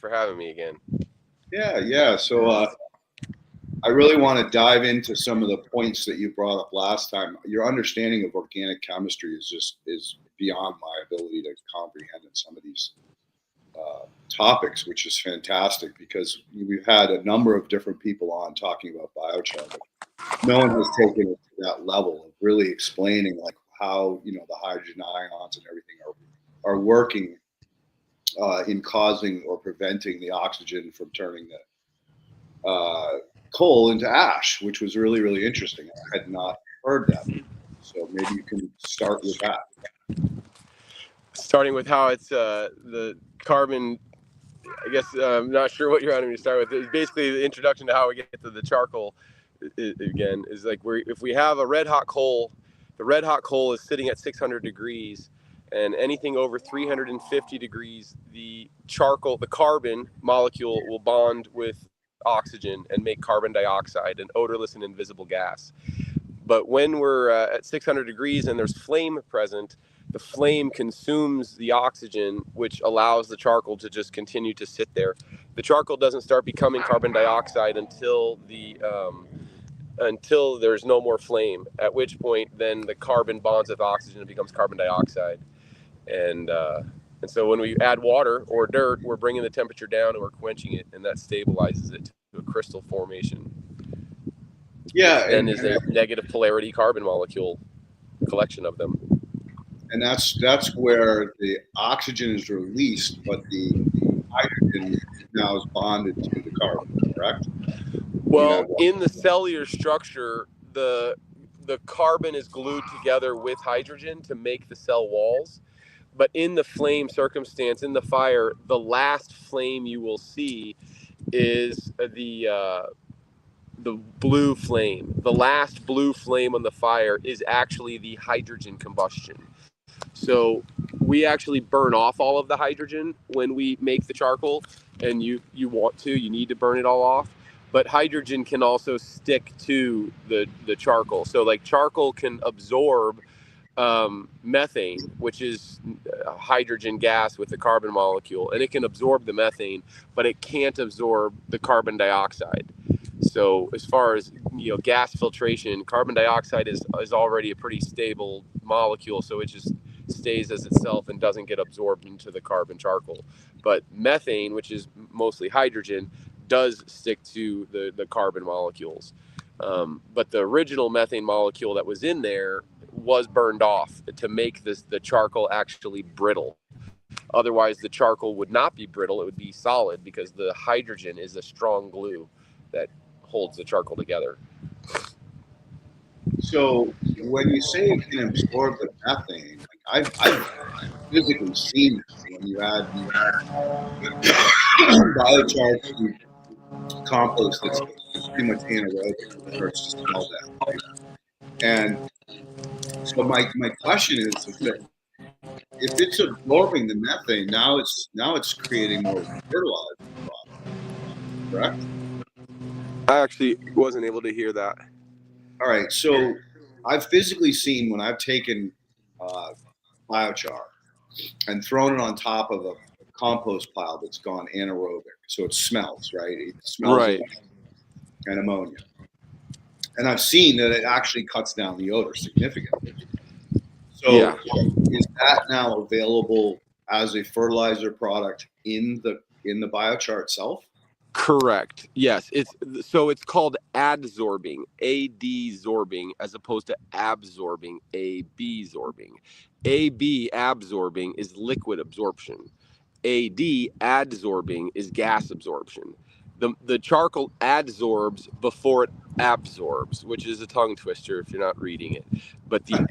for having me again. Yeah. So I really want to dive into some of the points that you brought up last time. Your understanding of organic chemistry is beyond my ability to comprehend in some of these topics, which is fantastic because we've had a number of different people on talking about biochar, but no one has taken it to that level of really explaining like how the hydrogen ions and everything are working in causing or preventing the oxygen from turning the coal into ash, which was really, really interesting. I had not heard that. So maybe you can start with that. Starting with how it's the carbon, I guess I'm not sure what you're wanting me to start with. It's basically the introduction to how we get to the charcoal again is like if we have a red hot coal, the red hot coal is sitting at 600 degrees, and anything over 350 degrees, the carbon molecule will bond with oxygen and make carbon dioxide, an odorless and invisible gas. But when we're at 600 degrees and there's flame present, the flame consumes the oxygen, which allows the charcoal to just continue to sit there. The charcoal doesn't start becoming carbon dioxide until there's no more flame, at which point then the carbon bonds with oxygen and becomes carbon dioxide. And so when we add water or dirt, we're bringing the temperature down and we're quenching it, and that stabilizes it to a crystal formation. Yeah, and is a negative polarity carbon molecule collection of them. And that's where the oxygen is released, but the hydrogen now is bonded to the carbon, correct? Well, in the cellular structure, the carbon is glued together with hydrogen to make the cell walls. But in the flame circumstance, in the fire, the last flame you will see is the blue flame. The last blue flame on the fire is actually the hydrogen combustion. So we actually burn off all of the hydrogen when we make the charcoal, and you need to burn it all off. But hydrogen can also stick to the charcoal. So like charcoal can absorb methane, which is a hydrogen gas with a carbon molecule, and it can absorb the methane, but it can't absorb the carbon dioxide. So as far as gas filtration, carbon dioxide is already a pretty stable molecule, so it just stays as itself and doesn't get absorbed into the carbon charcoal. But methane, which is mostly hydrogen, does stick to the carbon molecules. But the original methane molecule that was in there was burned off to make the charcoal actually brittle. Otherwise, the charcoal would not be brittle; it would be solid because the hydrogen is a strong glue that holds the charcoal together. So when you say it can absorb the methane, like I've physically seen this when you add biochar to compost that's pretty much anaerobic, it starts to smell that, right? And so my question is that if it's absorbing the methane, now it's creating more fertilizer product, correct? I actually wasn't able to hear that. All right, so I've physically seen when I've taken biochar and thrown it on top of a compost pile that's gone anaerobic, so it smells, right? It smells right. and ammonia. And I've seen that it actually cuts down the odor significantly. So is that now available as a fertilizer product in the biochar itself? Correct. Yes. It's called adsorbing, adsorbing, as opposed to absorbing, absorbing. AB absorbing is liquid absorption. AD adsorbing is gas absorption. The charcoal adsorbs before it absorbs, which is a tongue twister if you're not reading it. But the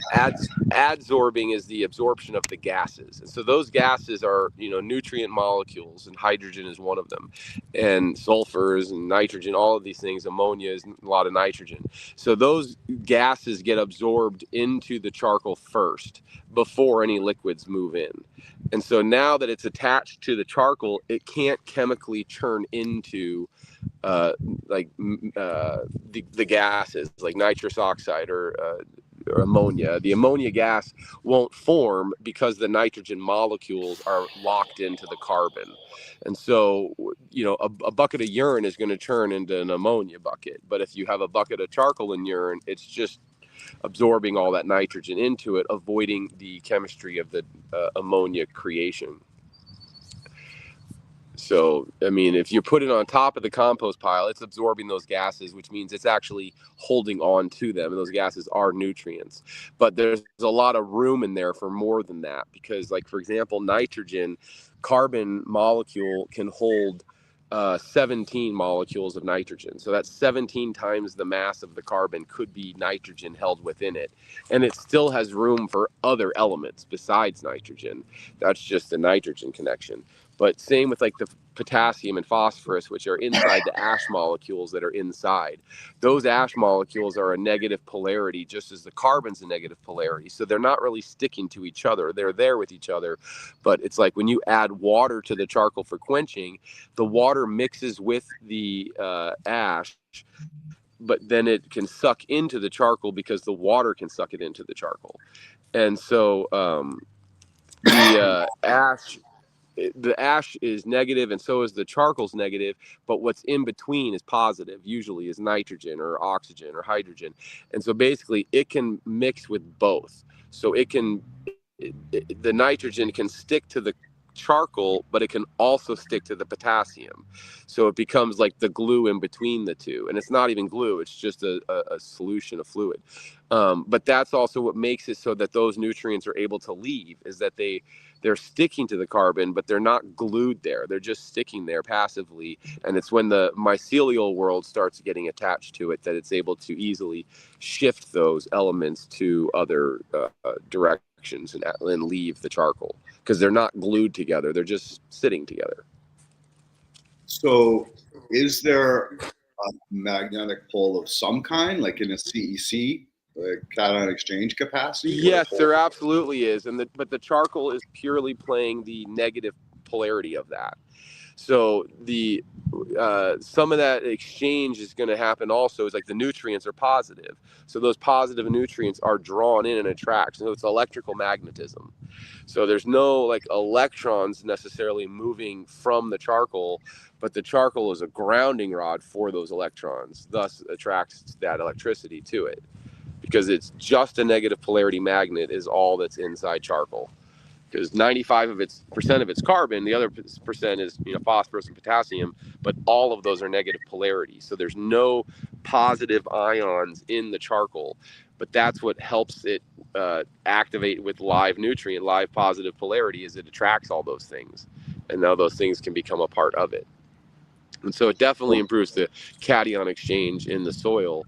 adsorbing is the absorption of the gases. And so those gases are, nutrient molecules, and hydrogen is one of them. And sulfurs and nitrogen, all of these things, ammonia is a lot of nitrogen. So those gases get absorbed into the charcoal first before any liquids move in. And so now that it's attached to the charcoal, it can't chemically turn into the gases like nitrous oxide or ammonia. The ammonia gas won't form because the nitrogen molecules are locked into the carbon. And so, a bucket of urine is going to turn into an ammonia bucket. But if you have a bucket of charcoal in urine, it's just absorbing all that nitrogen into it, avoiding the chemistry of the ammonia creation. So, I mean, if you put it on top of the compost pile, it's absorbing those gases, which means it's actually holding on to them. And those gases are nutrients. But there's a lot of room in there for more than that because, like, for example, nitrogen, carbon molecule can hold 17 molecules of nitrogen. So that's 17 times the mass of the carbon could be nitrogen held within it. And it still has room for other elements besides nitrogen. That's just the nitrogen connection. But same with like the potassium and phosphorus, which are inside the ash molecules that are inside. Those ash molecules are a negative polarity, just as the carbon's a negative polarity. So they're not really sticking to each other. They're there with each other. But it's like when you add water to the charcoal for quenching, the water mixes with the ash, but then it can suck into the charcoal because the water can suck it into the charcoal. And so the ash is negative and so is the charcoal's negative, but what's in between is positive, usually is nitrogen or oxygen or hydrogen. And so basically it can mix with both. So the nitrogen can stick to the charcoal, but it can also stick to the potassium. So it becomes like the glue in between the two. And it's not even glue, it's just a solution of fluid. But that's also what makes it so that those nutrients are able to leave, is that they're sticking to the carbon, but they're not glued there. They're just sticking there passively. And it's when the mycelial world starts getting attached to it that it's able to easily shift those elements to other directions and leave the charcoal, because they're not glued together. They're just sitting together. So is there a magnetic pole of some kind, like in a CEC, like cation exchange capacity? Yes, there absolutely is. But the charcoal is purely playing the negative polarity of that. So the some of that exchange is going to happen also is like the nutrients are positive. So those positive nutrients are drawn in and attract. So it's electrical magnetism. So there's no like electrons necessarily moving from the charcoal, but the charcoal is a grounding rod for those electrons, thus attracts that electricity to it, because it's just a negative polarity magnet is all that's inside charcoal. Because 95% of its carbon, the other percent is phosphorus and potassium, but all of those are negative polarity. So there's no positive ions in the charcoal, but that's what helps it activate with live positive polarity, is it attracts all those things, and now those things can become a part of it. And so it definitely improves the cation exchange in the soil,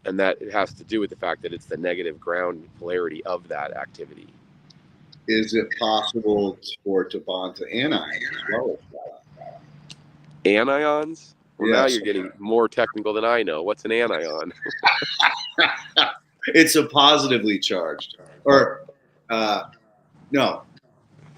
and that it has to do with the fact that it's the negative ground polarity of that activity. Is it possible for it to bond to anions as well? Anions? Well, yes. Now you're getting more technical than I know. What's an anion? It's a positively charged, or no.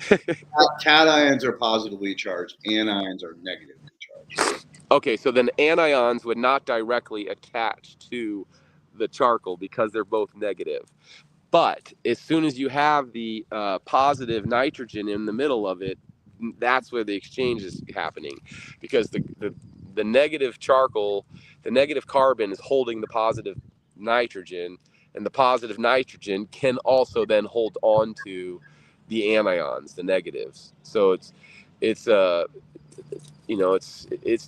Cations are positively charged. Anions are negatively charged. Okay, so then anions would not directly attach to the charcoal because they're both negative. But as soon as you have the positive nitrogen in the middle of it, that's where the exchange is happening, because the negative charcoal, the negative carbon is holding the positive nitrogen, and the positive nitrogen can also then hold on to the anions, the negatives. So it's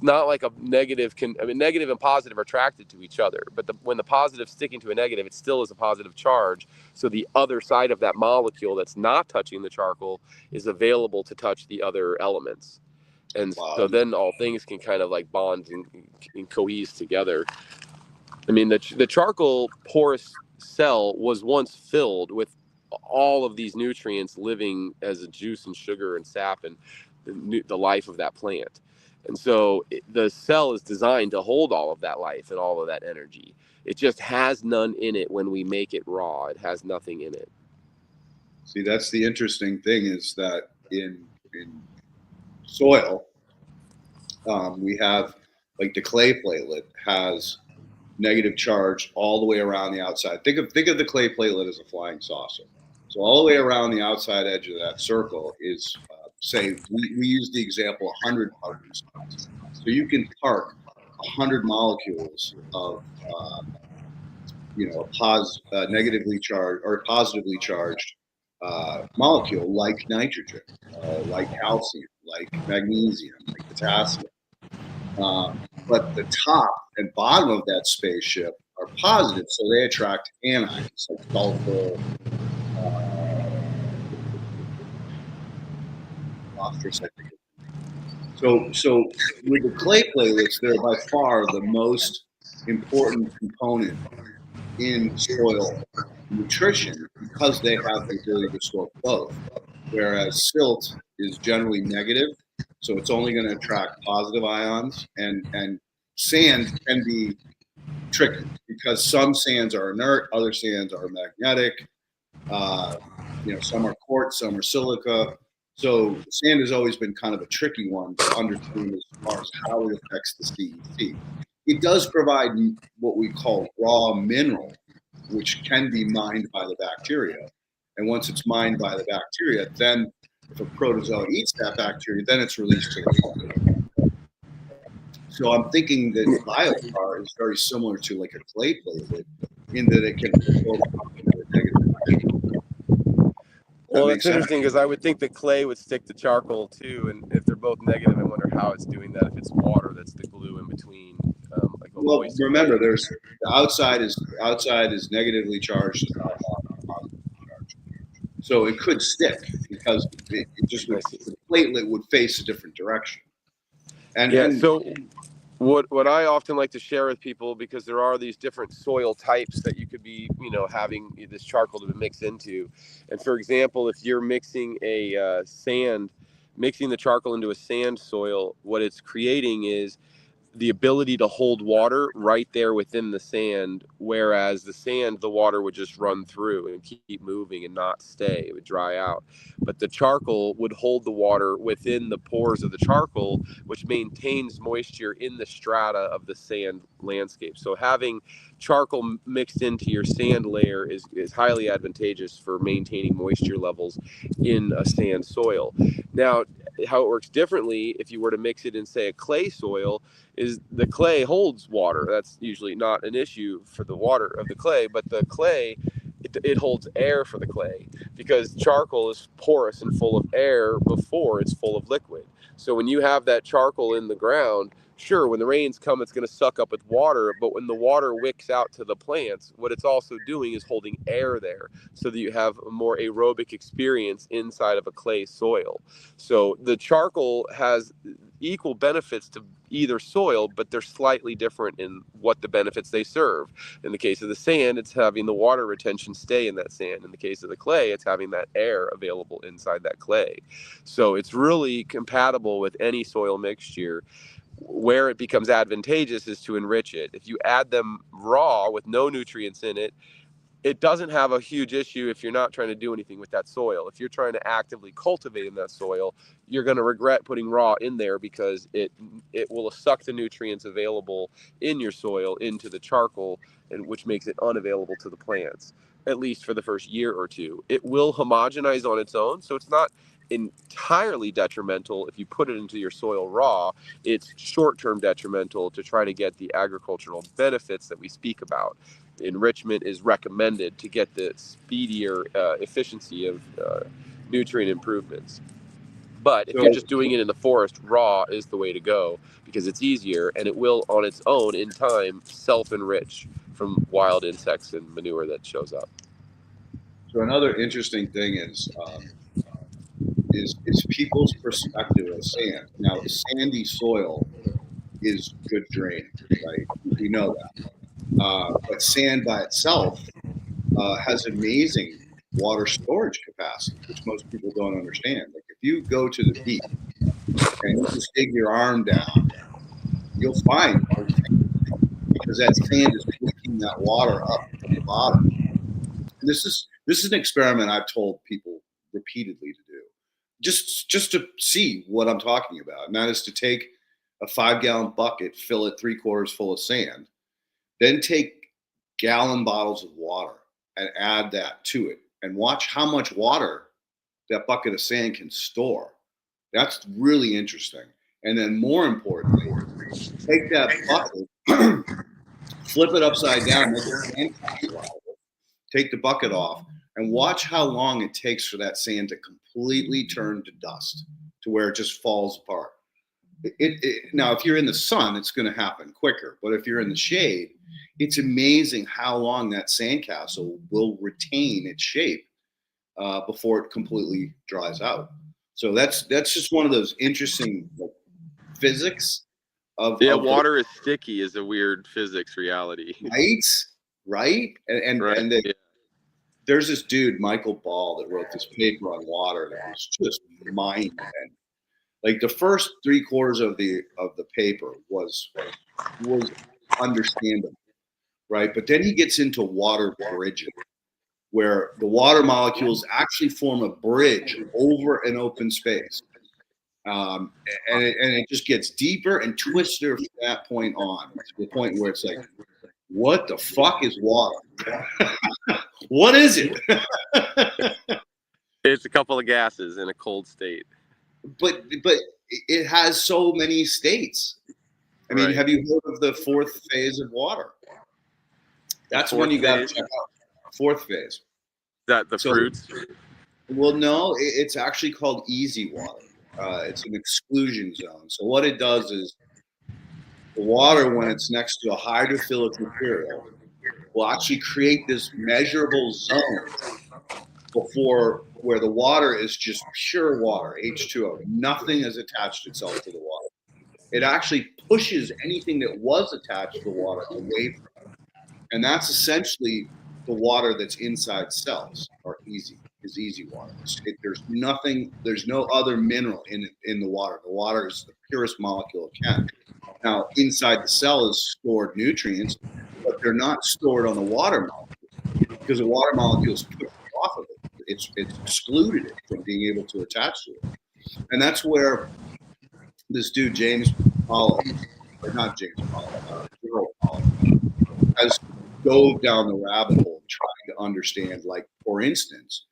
not like a negative negative and positive are attracted to each other, but when the positive sticking to a negative, it still is a positive charge. So the other side of that molecule that's not touching the charcoal is available to touch the other elements. And so then all things can kind of like bond and cohese together. I mean, the charcoal porous cell was once filled with all of these nutrients living as a juice and sugar and sap and the life of that plant. And so the cell is designed to hold all of that life and all of that energy. It just has none in it when we make it raw. It has nothing in it. See, that's the interesting thing, is that in soil, we have, like, the clay platelet has negative charge all the way around the outside. Think of the clay platelet as a flying saucer. So all the way around the outside edge of that circle is, say, we use the example 100 parking spots. So you can park 100 molecules of, negatively charged or positively charged molecule like nitrogen, like calcium, like magnesium, like potassium. But the top and bottom of that spaceship are positive, so they attract anions like sulfur, phosphorus, I think. So with the clay platelets, they're by far the most important component in soil nutrition because they have the ability to store both. Whereas silt is generally negative, so it's only going to attract positive ions, and sand can be tricky because some sands are inert, other sands are magnetic. Some are quartz, some are silica. So sand has always been kind of a tricky one to understand as far as how it affects the CEC. It does provide what we call raw mineral, which can be mined by the bacteria. And once it's mined by the bacteria, then if a protozoa eats that bacteria, then it's released to the plant. So I'm thinking that biochar is very similar to like a clay platelet in that it can both function at a negative. Well, that's interesting because I would think that clay would stick to charcoal too, and if they're both negative, I wonder how it's doing that. If it's water that's the glue in between, well, remember, there's the outside is negatively charged, the bottom is positively charged. So it could stick because it just would, the platelet would face a different direction. So what I often like to share with people, because there are these different soil types that you could be, having this charcoal to mix into. And for example, if you're mixing mixing the charcoal into a sand soil, what it's creating is the ability to hold water right there within the sand, whereas the sand, the water would just run through and keep moving and not stay. It would dry out. But the charcoal would hold the water within the pores of the charcoal, which maintains moisture in the strata of the sand landscape. So having charcoal mixed into your sand layer is highly advantageous for maintaining moisture levels in a sand soil. Now, how it works differently if you were to mix it in, say, a clay soil, is the clay holds water. That's usually not an issue for the water of the clay, but the clay, it holds air for the clay, because charcoal is porous and full of air before it's full of liquid. So when you have that charcoal in the ground, sure, when the rains come, it's going to suck up with water, but when the water wicks out to the plants, what it's also doing is holding air there so that you have a more aerobic experience inside of a clay soil. So the charcoal has equal benefits to either soil, but they're slightly different in what the benefits they serve. In the case of the sand, it's having the water retention stay in that sand. In the case of the clay, it's having that air available inside that clay. So it's really compatible with any soil mixture. Where it becomes advantageous is to enrich it. If you add them raw with no nutrients in it, it doesn't have a huge issue if you're not trying to do anything with that soil. If you're trying to actively cultivate in that soil, you're going to regret putting raw in there, because it will suck the nutrients available in your soil into the charcoal, and which makes it unavailable to the plants, at least for the first year or two. It will homogenize on its own, so it's not entirely detrimental if you put it into your soil raw. It's short-term detrimental to try to get the agricultural benefits that we speak about. Enrichment is recommended to get the speedier efficiency of nutrient improvements. But if you're just doing it in the forest, raw is the way to go, because it's easier, and it will on its own in time self-enrich from wild insects and manure that shows up. So another interesting thing is people's perspective of sand. Now, sandy soil is good draining, right? We know that. But sand by itself has amazing water storage capacity, which most people don't understand. Like if you go to the beach and you just dig your arm down, you'll find more sand, because that sand is wicking that water up from the bottom. And this is an experiment I've told people repeatedly to do, just to see what I'm talking about. And that is to take a 5-gallon bucket, fill it 3/4 full of sand, Then take gallon bottles of water and add that to it, and watch how much water that bucket of sand can store. That's really interesting. And then more importantly, take that bucket, flip it upside down, make a sandcastle out of it, take the bucket off, and watch how long it takes for that sand to completely turn to dust, to where it just falls apart. Now, if you're in the sun, it's going to happen quicker. But if you're in the shade, it's amazing how long that sandcastle will retain its shape before it completely dries out. So that's just one of those interesting physics of water is sticky is a weird physics reality. Right. And there's this dude, Michael Ball, that wrote this paper on water that was just mind-bending. Like the first 3/4 of the paper was understandable, right? But then he gets into water bridging, where the water molecules actually form a bridge over an open space. And it just gets deeper and twister from that point on, to the point where it's like, what the fuck is water? What is it? It's a couple of gases in a cold state. But it has so many states. I mean, have you heard of the fourth phase of water? That's one you got to check out. Fourth phase. Is that the fruits? Well, no, it's actually called easy water. It's an exclusion zone. So what it does is the water, when it's next to a hydrophilic material, will actually create this measurable zone before where the water is just pure water, H2O. Nothing has attached itself to the water. It actually pushes anything that was attached to the water away from it. And that's essentially the water that's inside cells, or easy water. There's no other mineral in the water. The water is the purest molecule it can. Now, inside the cell is stored nutrients, but they're not stored on the water molecule, because the water molecule is pushed off of it. It's excluded it from being able to attach to it. And that's where this dude, James Pollock, or not James Pollock, Gerald Pollock, has dove down the rabbit hole trying to understand, like, for instance,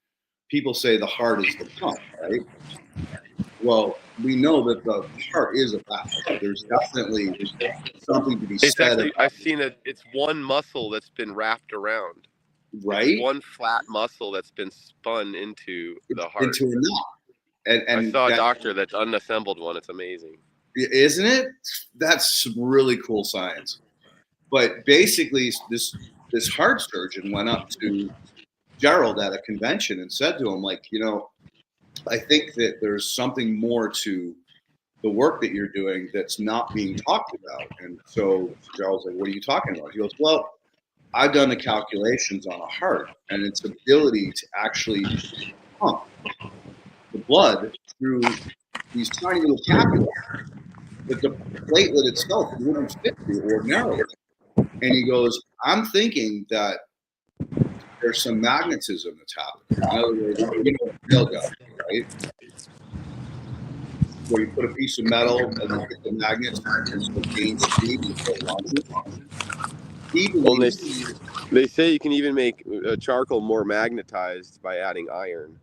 people say the heart is the pump, right? Well, we know that the heart is a valve. There's definitely something to be said. I've seen it's one muscle that's been wrapped around. Right? It's one flat muscle that's been spun into the heart. Into a knot. And I saw a doctor that's unassembled one. It's amazing. Isn't it? That's really cool science. But basically, this heart surgeon went up to Gerald at a convention and said to him, like, I think that there's something more to the work that you're doing that's not being talked about. And so Gerald's like, what are you talking about? He goes, well, I've done the calculations on a heart and its ability to actually pump the blood through these tiny little capillaries that the platelet itself wouldn't fit through ordinarily. And he goes, I'm thinking that there's some magnetism that's happening. In other words, nail gun, right? Where you put a piece of metal and then hit the magnets and gain speed before it launches. Well, they say you can even make charcoal more magnetized by adding iron.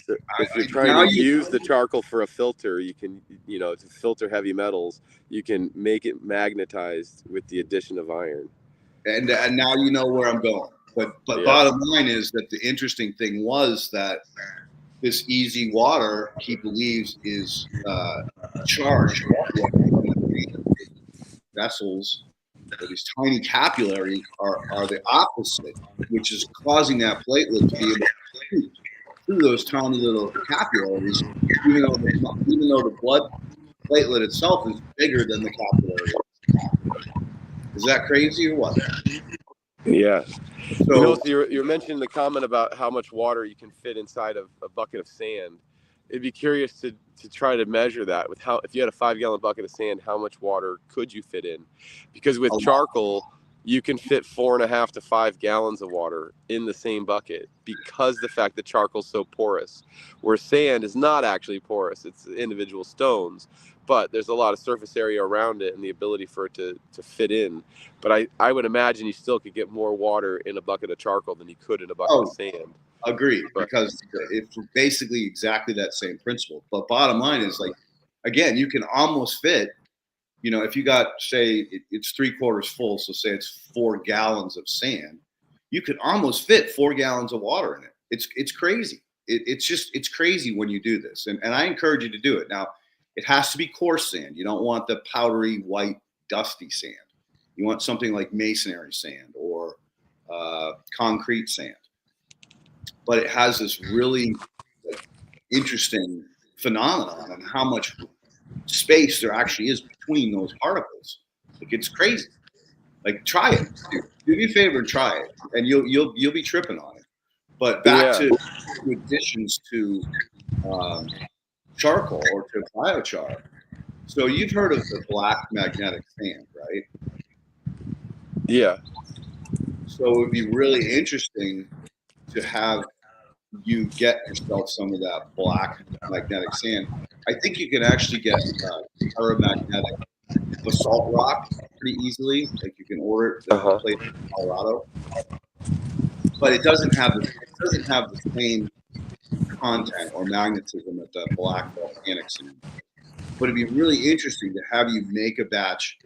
So if you're trying to use the charcoal for a filter, you can, to filter heavy metals, you can make it magnetized with the addition of iron. And now you know where I'm going. But bottom line is that the interesting thing was that this easy water, he believes, is charged. Vessels, or these tiny capillaries, are the opposite, which is causing that platelet to be able to shoot through those tiny little capillaries, even though the blood platelet itself is bigger than the capillary. Is that crazy or what? Yeah. So you're mentioning the comment about how much water you can fit inside of a bucket of sand. It'd be curious to try to measure that with if you had a 5-gallon bucket of sand, how much water could you fit in? Because with charcoal, you can fit 4.5 to 5 gallons of water in the same bucket, because the fact that charcoal is so porous, where sand is not actually porous. It's individual stones, but there's a lot of surface area around it and the ability for it to fit in. But I would imagine you still could get more water in a bucket of charcoal than you could in a bucket of sand. Agreed, But, because it's basically exactly that same principle. But bottom line is, like, again, you can almost fit, you know, if you got, say, it's 3/4 full, so say it's 4 gallons of sand, you could almost fit 4 gallons of water in it. It's crazy. It's crazy when you do this. And I encourage you to do it. Now, it has to be coarse sand. You don't want the powdery, white, dusty sand. You want something like masonry sand or concrete sand. But it has this really, like, interesting phenomenon on how much space there actually is between those particles. Like, it's crazy. Like, try it, dude. Do me a favor and try it, and you'll be tripping on it. But back to additions to charcoal or to biochar. So you've heard of the black magnetic sand, right? yeah. So it would be really interesting to have you get yourself some of that black magnetic sand. I think you can actually get paramagnetic basalt rock pretty easily. Like, you can order it at place in Colorado, but it doesn't have the same content or magnetism that the black volcanic sand. But it'd be really interesting to have you make a batch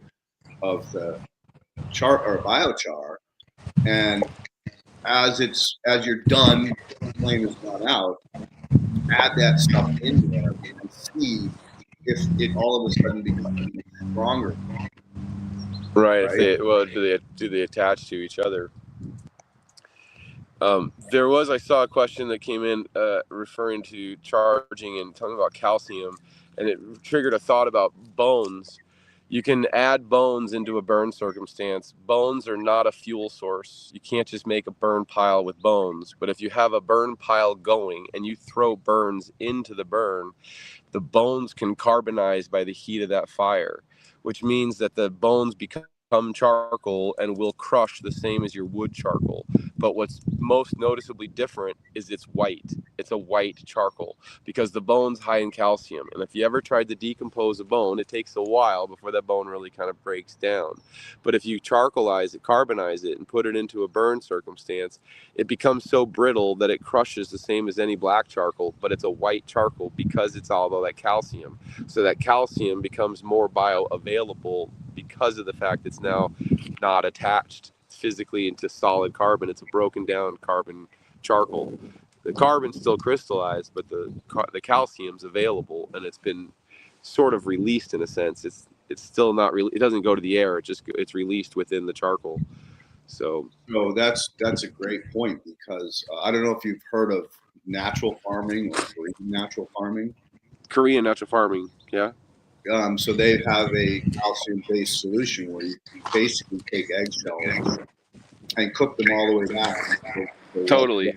of the char or biochar, and as you're done, the flame has gone out, add that stuff in there and see if it all of a sudden becomes stronger. Right. Do they attach to each other? I saw a question that came in referring to charging and talking about calcium, and it triggered a thought about bones. You can add bones into a burn circumstance. Bones are not a fuel source. You can't just make a burn pile with bones. But if you have a burn pile going and you throw burns into the burn, the bones can carbonize by the heat of that fire, which means that the bones become charcoal and will crush the same as your wood charcoal. But what's most noticeably different is it's white. It's a white charcoal because the bone's high in calcium. And if you ever tried to decompose a bone, it takes a while before that bone really kind of breaks down. But if you charcoalize it, carbonize it, and put it into a burn circumstance, it becomes so brittle that it crushes the same as any black charcoal, but it's a white charcoal because it's all of that calcium. So that calcium becomes more bioavailable because of the fact it's now not attached physically into solid carbon. It's a broken down carbon charcoal. The carbon's still crystallized, but the calcium's available, and it's been sort of released in a sense. It's still not really. It doesn't go to the air. It's released within the charcoal. So that's a great point, because I don't know if you've heard of natural farming or Korean natural farming. Korean natural farming, yeah. So they have a calcium-based solution where you basically take eggshells and cook them all the way down. Totally.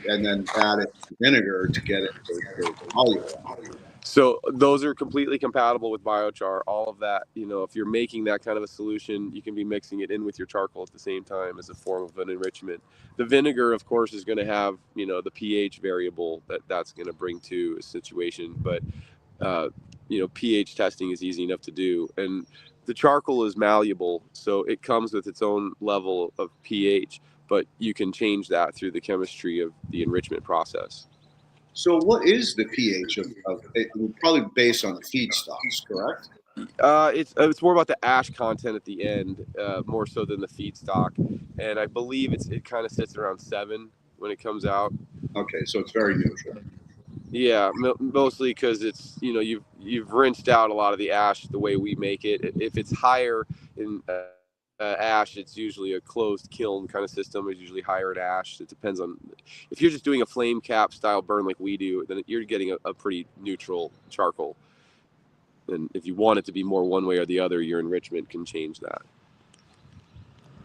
And then add it to vinegar to get it to molecule. So those are completely compatible with biochar. All of that, if you're making that kind of a solution, you can be mixing it in with your charcoal at the same time as a form of an enrichment. The vinegar, of course, is going to have, the pH variable that's going to bring to a situation. But, pH testing is easy enough to do. And the charcoal is malleable, so it comes with its own level of pH, but you can change that through the chemistry of the enrichment process. So what is the pH of it? Probably based on the feedstocks, correct? It's more about the ash content at the end, more so than the feedstock, and I believe it kind of sits around 7 when it comes out. Okay, so it's very neutral. Yeah, mostly because it's you've rinsed out a lot of the ash the way we make it. If it's higher in ash, it's usually a closed kiln kind of system. It's usually higher in ash. It depends on if you're just doing a flame cap style burn like we do, then you're getting a pretty neutral charcoal. And if you want it to be more one way or the other, your enrichment can change that.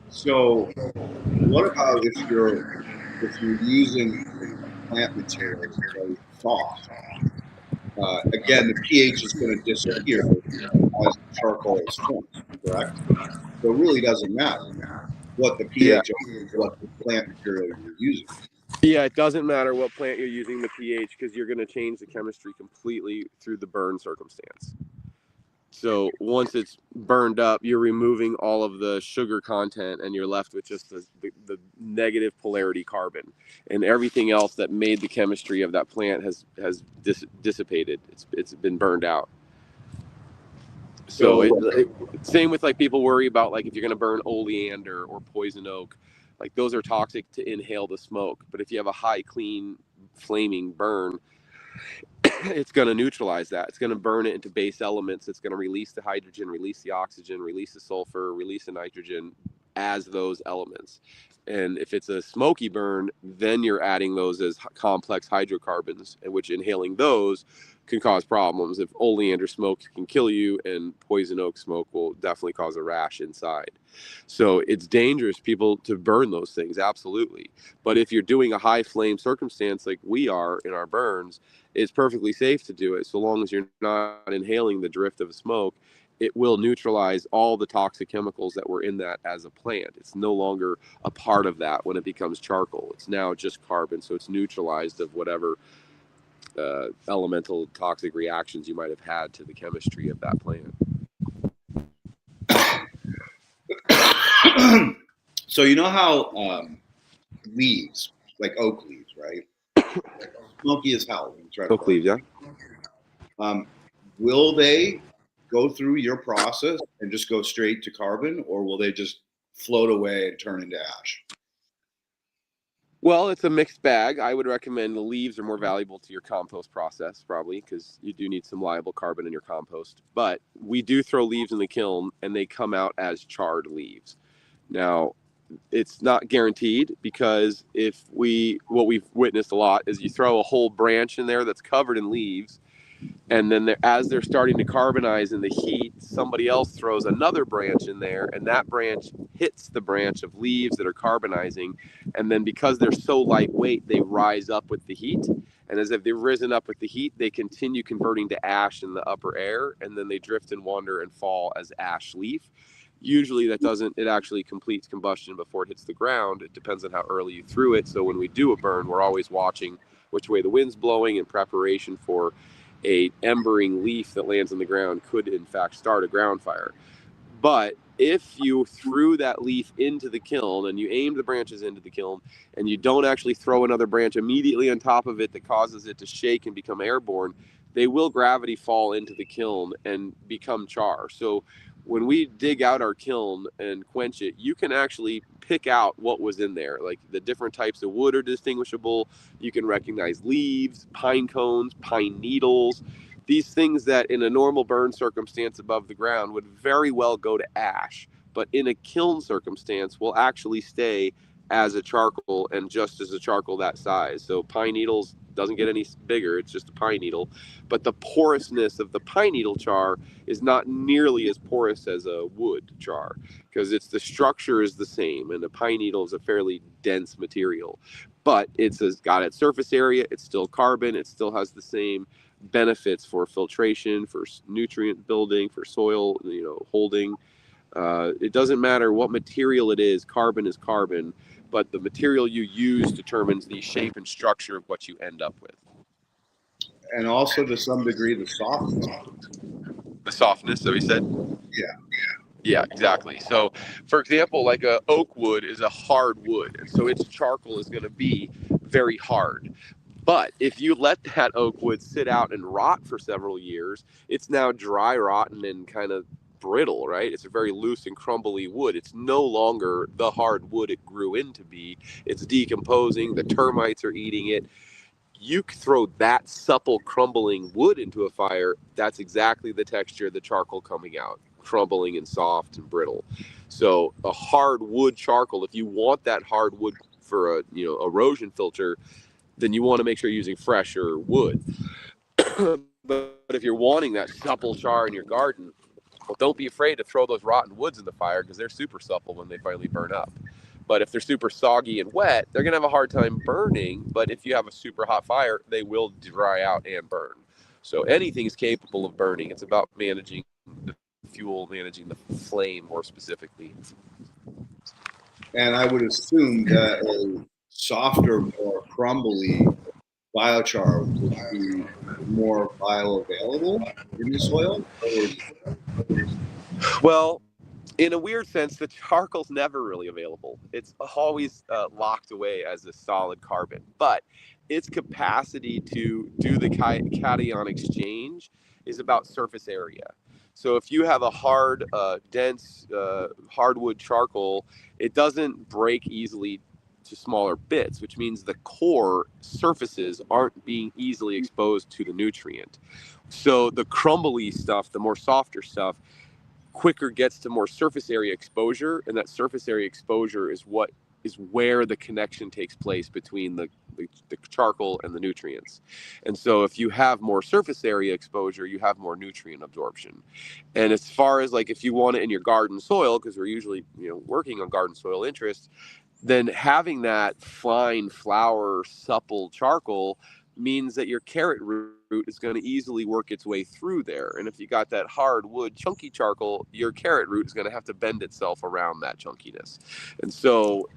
So what about if you're using plant material that's very soft? Again, the pH is going to disappear as charcoal is formed, correct? So it really doesn't matter what the pH is, what the plant material you're using. Yeah, it doesn't matter what plant you're using the pH, because you're going to change the chemistry completely through the burn circumstance. So once it's burned up, you're removing all of the sugar content and you're left with just the negative polarity carbon, and everything else that made the chemistry of that plant has dissipated. It's been burned out. So same with like people worry about like if you're going to burn oleander or poison oak, like those are toxic to inhale the smoke. But if you have a high clean flaming burn, it's going to neutralize that. It's going to burn it into base elements. It's going to release the hydrogen, release the oxygen, release the sulfur, release the nitrogen as those elements. And if it's a smoky burn, then you're adding those as complex hydrocarbons, and which inhaling those can cause problems. If oleander smoke can kill you, and poison oak smoke will definitely cause a rash inside. So it's dangerous, people, to burn those things, absolutely. But if you're doing a high flame circumstance like we are in our burns, it's perfectly safe to do it so long as you're not inhaling the drift of smoke. It will neutralize all the toxic chemicals that were in that as a plant. It's no longer a part of that when it becomes charcoal. It's now just carbon, so it's neutralized of whatever elemental toxic reactions you might have had to the chemistry of that plant. So you know how leaves, like oak leaves, right? Smoky as hell. Oak leaves, yeah. Will they go through your process and just go straight to carbon, or will they just float away and turn into ash? Well, it's a mixed bag. I would recommend the leaves are more valuable to your compost process, probably, because you do need some liable carbon in your compost. But we do throw leaves in the kiln, and they come out as charred leaves. Now, it's not guaranteed, because what we've witnessed a lot is you throw a whole branch in there that's covered in leaves, and then as they're starting to carbonize in the heat, somebody else throws another branch in there, and that branch hits the branch of leaves that are carbonizing, and then because they're so lightweight, they rise up with the heat, and as if they've risen up with the heat, they continue converting to ash in the upper air, and then they drift and wander and fall as ash leaf. Usually it actually completes combustion before it hits the ground. It depends on how early you threw it. So when we do a burn, we're always watching which way the wind's blowing in preparation for a embering leaf that lands on the ground could in fact start a ground fire. But if you threw that leaf into the kiln and you aim the branches into the kiln and you don't actually throw another branch immediately on top of it that causes it to shake and become airborne, they will gravity fall into the kiln and become char. So when we dig out our kiln and quench it, you can actually pick out what was in there. Like the different types of wood are distinguishable. You can recognize leaves, pine cones, pine needles. These things that in a normal burn circumstance above the ground would very well go to ash, but in a kiln circumstance will actually stay as a charcoal and just as a charcoal that size. So pine needles doesn't get any bigger, it's just a pine needle. But the porousness of the pine needle char is not nearly as porous as a wood char, because the structure is the same, and the pine needle is a fairly dense material. But it's got its surface area, it's still carbon, it still has the same benefits for filtration, for nutrient building, for soil, holding. It doesn't matter what material it is, carbon is carbon, but the material you use determines the shape and structure of what you end up with. And also, to some degree, the softness. The softness, so he said? Yeah. Yeah, exactly. So, for example, like a oak wood is a hard wood, and so its charcoal is going to be very hard. But if you let that oak wood sit out and rot for several years, it's now dry, rotten, and kind of brittle, right? It's a very loose and crumbly wood. It's no longer the hard wood it grew into be. It's decomposing. The termites are eating it. You throw that supple, crumbling wood into a fire, that's exactly the texture of the charcoal coming out, crumbling and soft and brittle. So a hard wood charcoal, if you want that hard wood for a erosion filter, then you want to make sure you're using fresher wood. But if you're wanting that supple char in your garden, well, don't be afraid to throw those rotten woods in the fire, because they're super supple when they finally burn up. But if they're super soggy and wet, they're going to have a hard time burning. But if you have a super hot fire, they will dry out and burn. So anything is capable of burning. It's about managing the fuel, managing the flame more specifically. And I would assume that a softer, more crumbly biochar would be more bioavailable in the soil? Well, in a weird sense, the charcoal's never really available. It's always locked away as a solid carbon, but its capacity to do the cation exchange is about surface area. So if you have a hard, dense hardwood charcoal, it doesn't break easily to smaller bits, which means the core surfaces aren't being easily exposed to the nutrient. So the crumbly stuff, the more softer stuff, quicker gets to more surface area exposure, and that surface area exposure is what is where the connection takes place between the charcoal and the nutrients. And so if you have more surface area exposure, you have more nutrient absorption. And as far as like if you want it in your garden soil, because we're usually working on garden soil interests, then having that fine flour supple charcoal means that your carrot root is going to easily work its way through there. And if you got that hard wood chunky charcoal, your carrot root is going to have to bend itself around that chunkiness. And so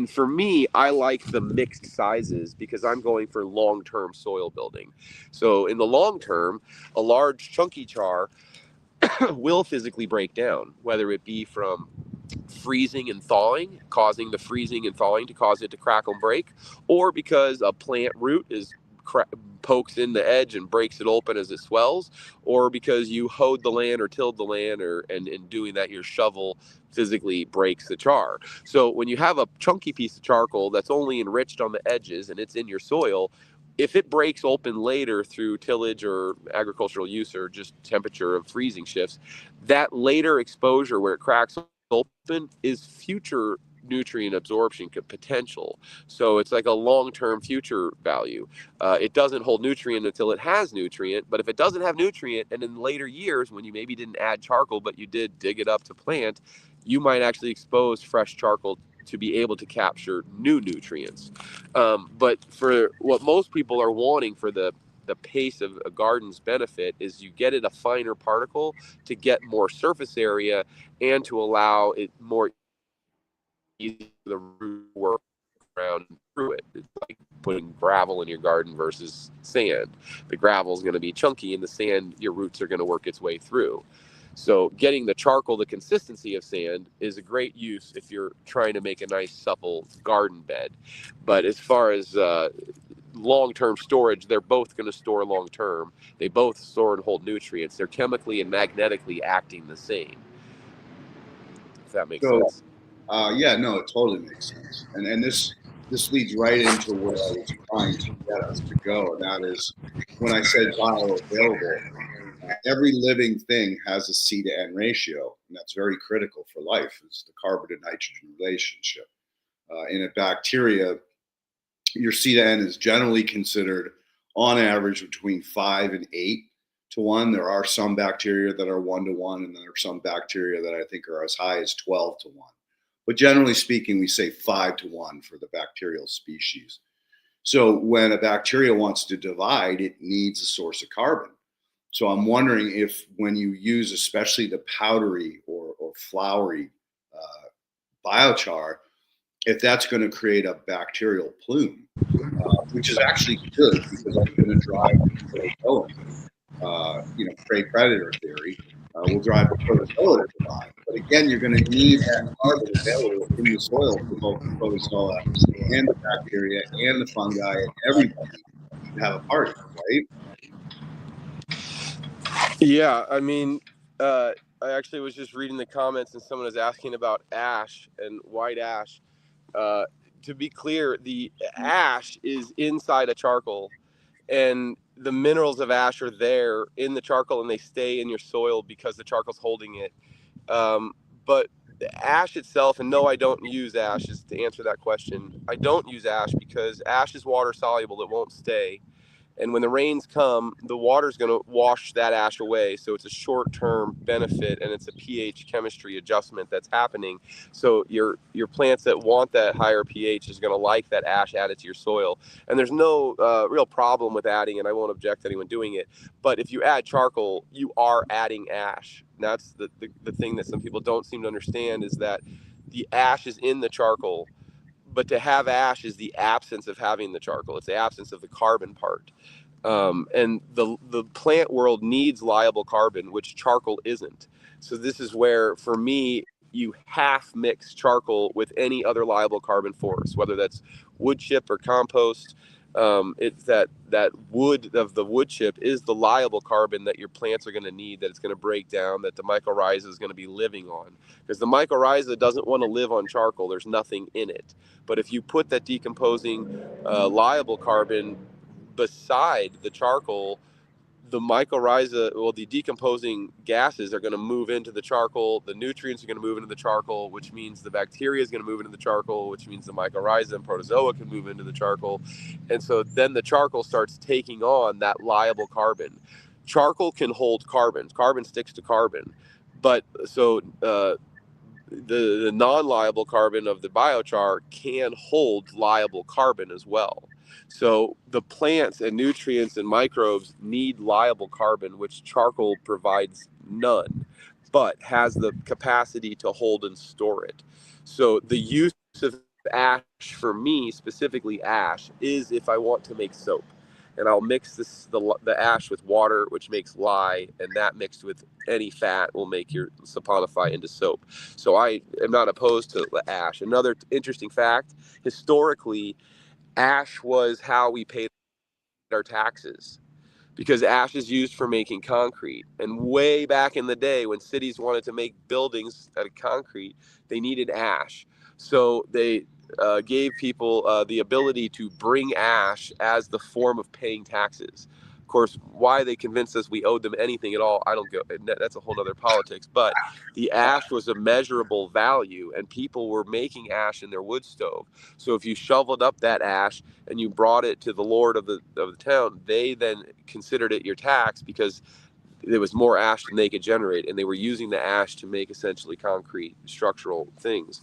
for me, I like the mixed sizes because I'm going for long-term soil building. So in the long term, a large chunky char will physically break down, whether it be from freezing and thawing, causing the freezing and thawing to cause it to crackle and break, or because a plant root pokes in the edge and breaks it open as it swells, or because you hoed the land or tilled the land, and in doing that your shovel physically breaks the char. So when you have a chunky piece of charcoal that's only enriched on the edges and it's in your soil, if it breaks open later through tillage or agricultural use or just temperature of freezing shifts, that later exposure where it cracks open is future nutrient absorption potential. So it's like a long-term future value. It doesn't hold nutrient until it has nutrient, but if it doesn't have nutrient, and in later years when you maybe didn't add charcoal but you did dig it up to plant, you might actually expose fresh charcoal to be able to capture new nutrients. But for what most people are wanting for the pace of a garden's benefit is you get it a finer particle to get more surface area and to allow it more easy for the root to work around through it. It's like putting gravel in your garden versus sand. The gravel is going to be chunky, and the sand, your roots are going to work its way through. So getting the charcoal, the consistency of sand, is a great use if you're trying to make a nice supple garden bed. But as far as long-term storage, they're both going to store long-term. They both store and hold nutrients. They're chemically and magnetically acting the same, if that makes sense. Yeah, no, it totally makes sense. And this leads right into where I was trying to get us to go, and that is when I said bioavailable. Every living thing has a C to N ratio, and that's very critical for life. It's the carbon to nitrogen relationship. In a bacteria, your C to N is generally considered, on average, between 5 and 8 to 1. There are some bacteria that are 1 to 1, and there are some bacteria that I think are as high as 12 to 1. But generally speaking, we say 5 to 1 for the bacterial species. So when a bacteria wants to divide, it needs a source of carbon. So I'm wondering if when you use especially the powdery or floury biochar, if that's going to create a bacterial plume, which is actually good because it's going to drive the going. Prey predator theory will drive the protozoa to divide. But again, you're going to need that carbon available in the soil for both the protozoa and the bacteria and the fungi and everybody to have a party, right? Yeah, I mean, I actually was just reading the comments and someone was asking about ash and white ash. To be clear, the ash is inside a charcoal, and the minerals of ash are there in the charcoal, and they stay in your soil because the charcoal's holding it. But the ash itself, and no, I don't use ash, is to answer that question. I don't use ash because ash is water soluble; it won't stay. And when the rains come, the water's going to wash that ash away. So it's a short-term benefit, and it's a pH chemistry adjustment that's happening. So your plants that want that higher pH is going to like that ash added to your soil. And there's no real problem with adding, and I won't object to anyone doing it. But if you add charcoal, you are adding ash. And that's the thing that some people don't seem to understand, is that the ash is in the charcoal. But to have ash is the absence of having the charcoal. It's the absence of the carbon part. And the plant world needs liable carbon, which charcoal isn't. So this is where, for me, you half mix charcoal with any other liable carbon force, whether that's wood chip or compost. It's that wood of the wood chip is the liable carbon that your plants are going to need, that it's going to break down, that the mycorrhiza is going to be living on. Because the mycorrhiza doesn't want to live on charcoal. There's nothing in it. But if you put that decomposing liable carbon beside the charcoal, the mycorrhiza, well, the decomposing gases are going to move into the charcoal. The nutrients are going to move into the charcoal, which means the bacteria is going to move into the charcoal, which means the mycorrhiza and protozoa can move into the charcoal. And so then the charcoal starts taking on that liable carbon. Charcoal can hold carbon. Carbon sticks to carbon. But so the non-liable carbon of the biochar can hold liable carbon as well. So the plants and nutrients and microbes need liable carbon, which charcoal provides none, but has the capacity to hold and store it. So the use of ash, for me specifically ash, is if I want to make soap. And I'll mix the ash with water, which makes lye, and that mixed with any fat will make your saponify into soap. So I am not opposed to the ash. Another interesting fact: historically, ash was how we paid our taxes, because ash is used for making concrete. And way back in the day, when cities wanted to make buildings out of concrete, they needed ash. So they gave people the ability to bring ash as the form of paying taxes. Of course, why they convinced us we owed them anything at all, I don't go. That's a whole other politics. But the ash was a measurable value, and people were making ash in their wood stove. So if you shoveled up that ash and you brought it to the lord of the town, they then considered it your tax, because there was more ash than they could generate, and they were using the ash to make essentially concrete structural things.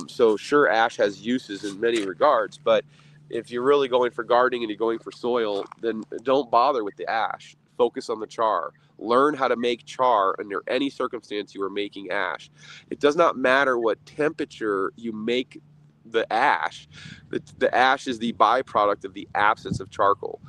So sure, ash has uses in many regards, but if you're really going for gardening and you're going for soil, then don't bother with the ash. Focus on the char. Learn how to make char under any circumstance you are making ash. It does not matter what temperature you make the ash. The ash is the byproduct of the absence of charcoal.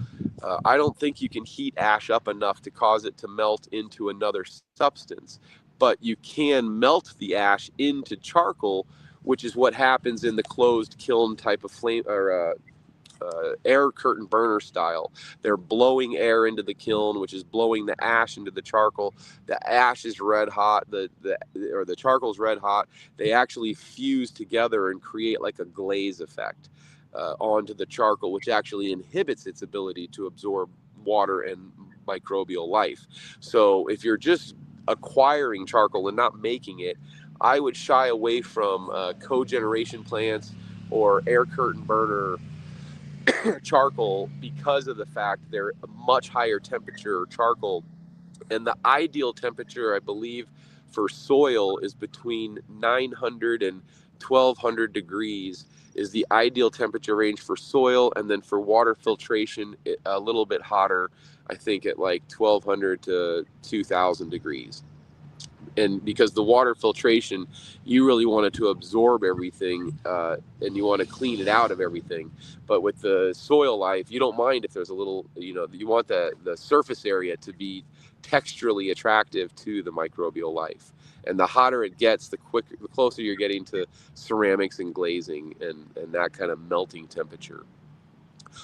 I don't think you can heat ash up enough to cause it to melt into another substance, but you can melt the ash into charcoal, which is what happens in the closed kiln type of flame or air curtain burner style. They're blowing air into the kiln, which is blowing the ash into the charcoal. The ash is red hot, the charcoal is red hot. They actually fuse together and create like a glaze effect onto the charcoal, which actually inhibits its ability to absorb water and microbial life. So if you're just acquiring charcoal and not making it, I would shy away from cogeneration plants or air curtain burner charcoal, because of the fact they're a much higher temperature charcoal. And the ideal temperature, I believe, for soil is between 900 and 1200 degrees is the ideal temperature range for soil. And then for water filtration, a little bit hotter, I think at like 1200 to 2000 degrees. And because the water filtration, you really want it to absorb everything, and you want to clean it out of everything. But with the soil life, you don't mind if there's a little, you want the surface area to be texturally attractive to the microbial life. And the hotter it gets, the closer you're getting to ceramics and glazing and that kind of melting temperature.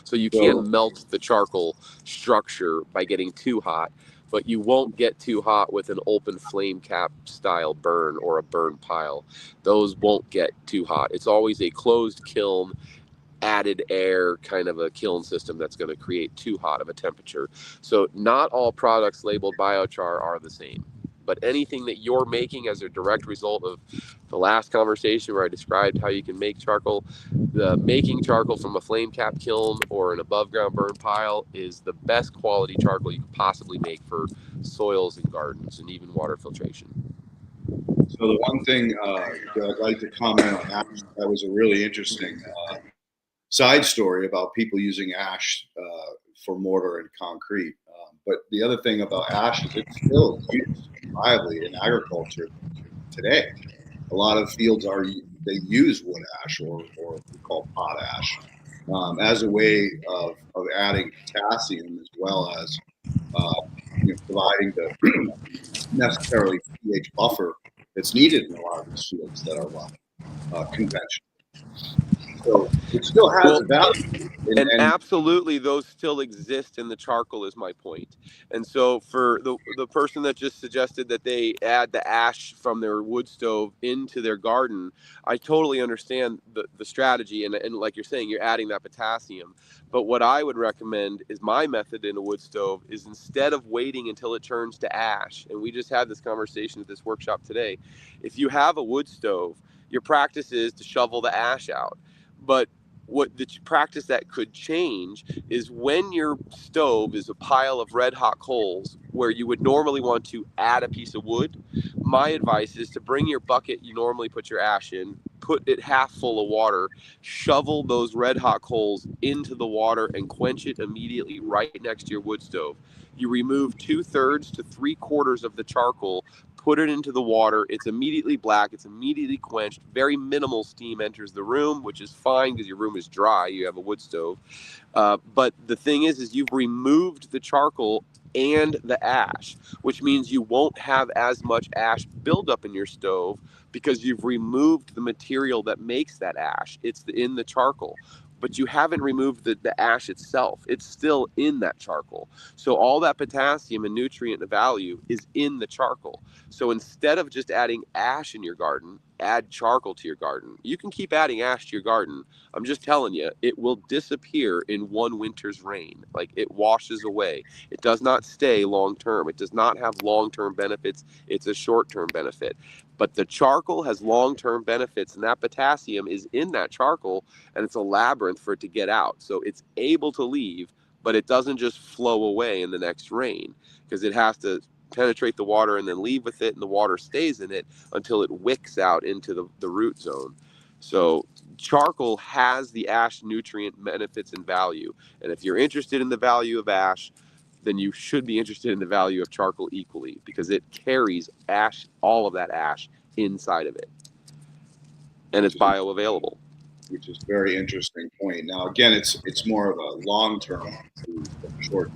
So you can't melt the charcoal structure by getting too hot, but you won't get too hot with an open flame cap style burn or a burn pile. Those won't get too hot. It's always a closed kiln, added air kind of a kiln system that's going to create too hot of a temperature. So not all products labeled biochar are the same. But anything that you're making as a direct result of the last conversation where I described how you can make charcoal, the making charcoal from a flame cap kiln or an above ground burn pile is the best quality charcoal you can possibly make for soils and gardens and even water filtration. So the one thing that I'd like to comment on that was a really interesting side story about people using ash for mortar and concrete. But the other thing about ash is it's still used reliably in agriculture today. A lot of fields they use wood ash or we call potash. as a way of adding potassium as well as providing the necessarily pH buffer that's needed in a lot of these fields that are conventional. So it still has a value. And absolutely, those still exist in the charcoal is my point. And so for the person that just suggested that they add the ash from their wood stove into their garden, I totally understand the strategy. And like you're saying, you're adding that potassium. But what I would recommend is my method in a wood stove is instead of waiting until it turns to ash, and we just had this conversation at this workshop today, if you have a wood stove, your practice is to shovel the ash out. But what the practice that could change is when your stove is a pile of red hot coals where you would normally want to add a piece of wood, my advice is to bring your bucket you normally put your ash in, put it half full of water, shovel those red hot coals into the water and quench it immediately right next to your wood stove. You remove 2/3 to 3/4 of the charcoal, put it into the water. It's immediately black. It's immediately quenched. Very minimal steam enters the room, which is fine because your room is dry. You have a wood stove. But the thing is you've removed the charcoal and the ash, which means you won't have as much ash buildup in your stove because you've removed the material that makes that ash. It's in the charcoal. But you haven't removed the ash itself. It's still in that charcoal. So all that potassium and nutrient value is in the charcoal. So instead of just adding ash in your garden, add charcoal to your garden. You can keep adding ash to your garden. I'm just telling you, it will disappear in one winter's rain. Like it washes away. It does not stay long term. It does not have long term benefits. It's a short term benefit. But the charcoal has long term benefits, and that potassium is in that charcoal, and it's a labyrinth for it to get out. So it's able to leave, but it doesn't just flow away in the next rain because it has to penetrate the water and then leave with it, and the water stays in it until it wicks out into the root zone. So charcoal has the ash nutrient benefits and value. And if you're interested in the value of ash, then you should be interested in the value of charcoal equally because it carries ash, all of that ash inside of it. And it's bioavailable. Which is a very interesting point. Now, again, it's more of a long-term short,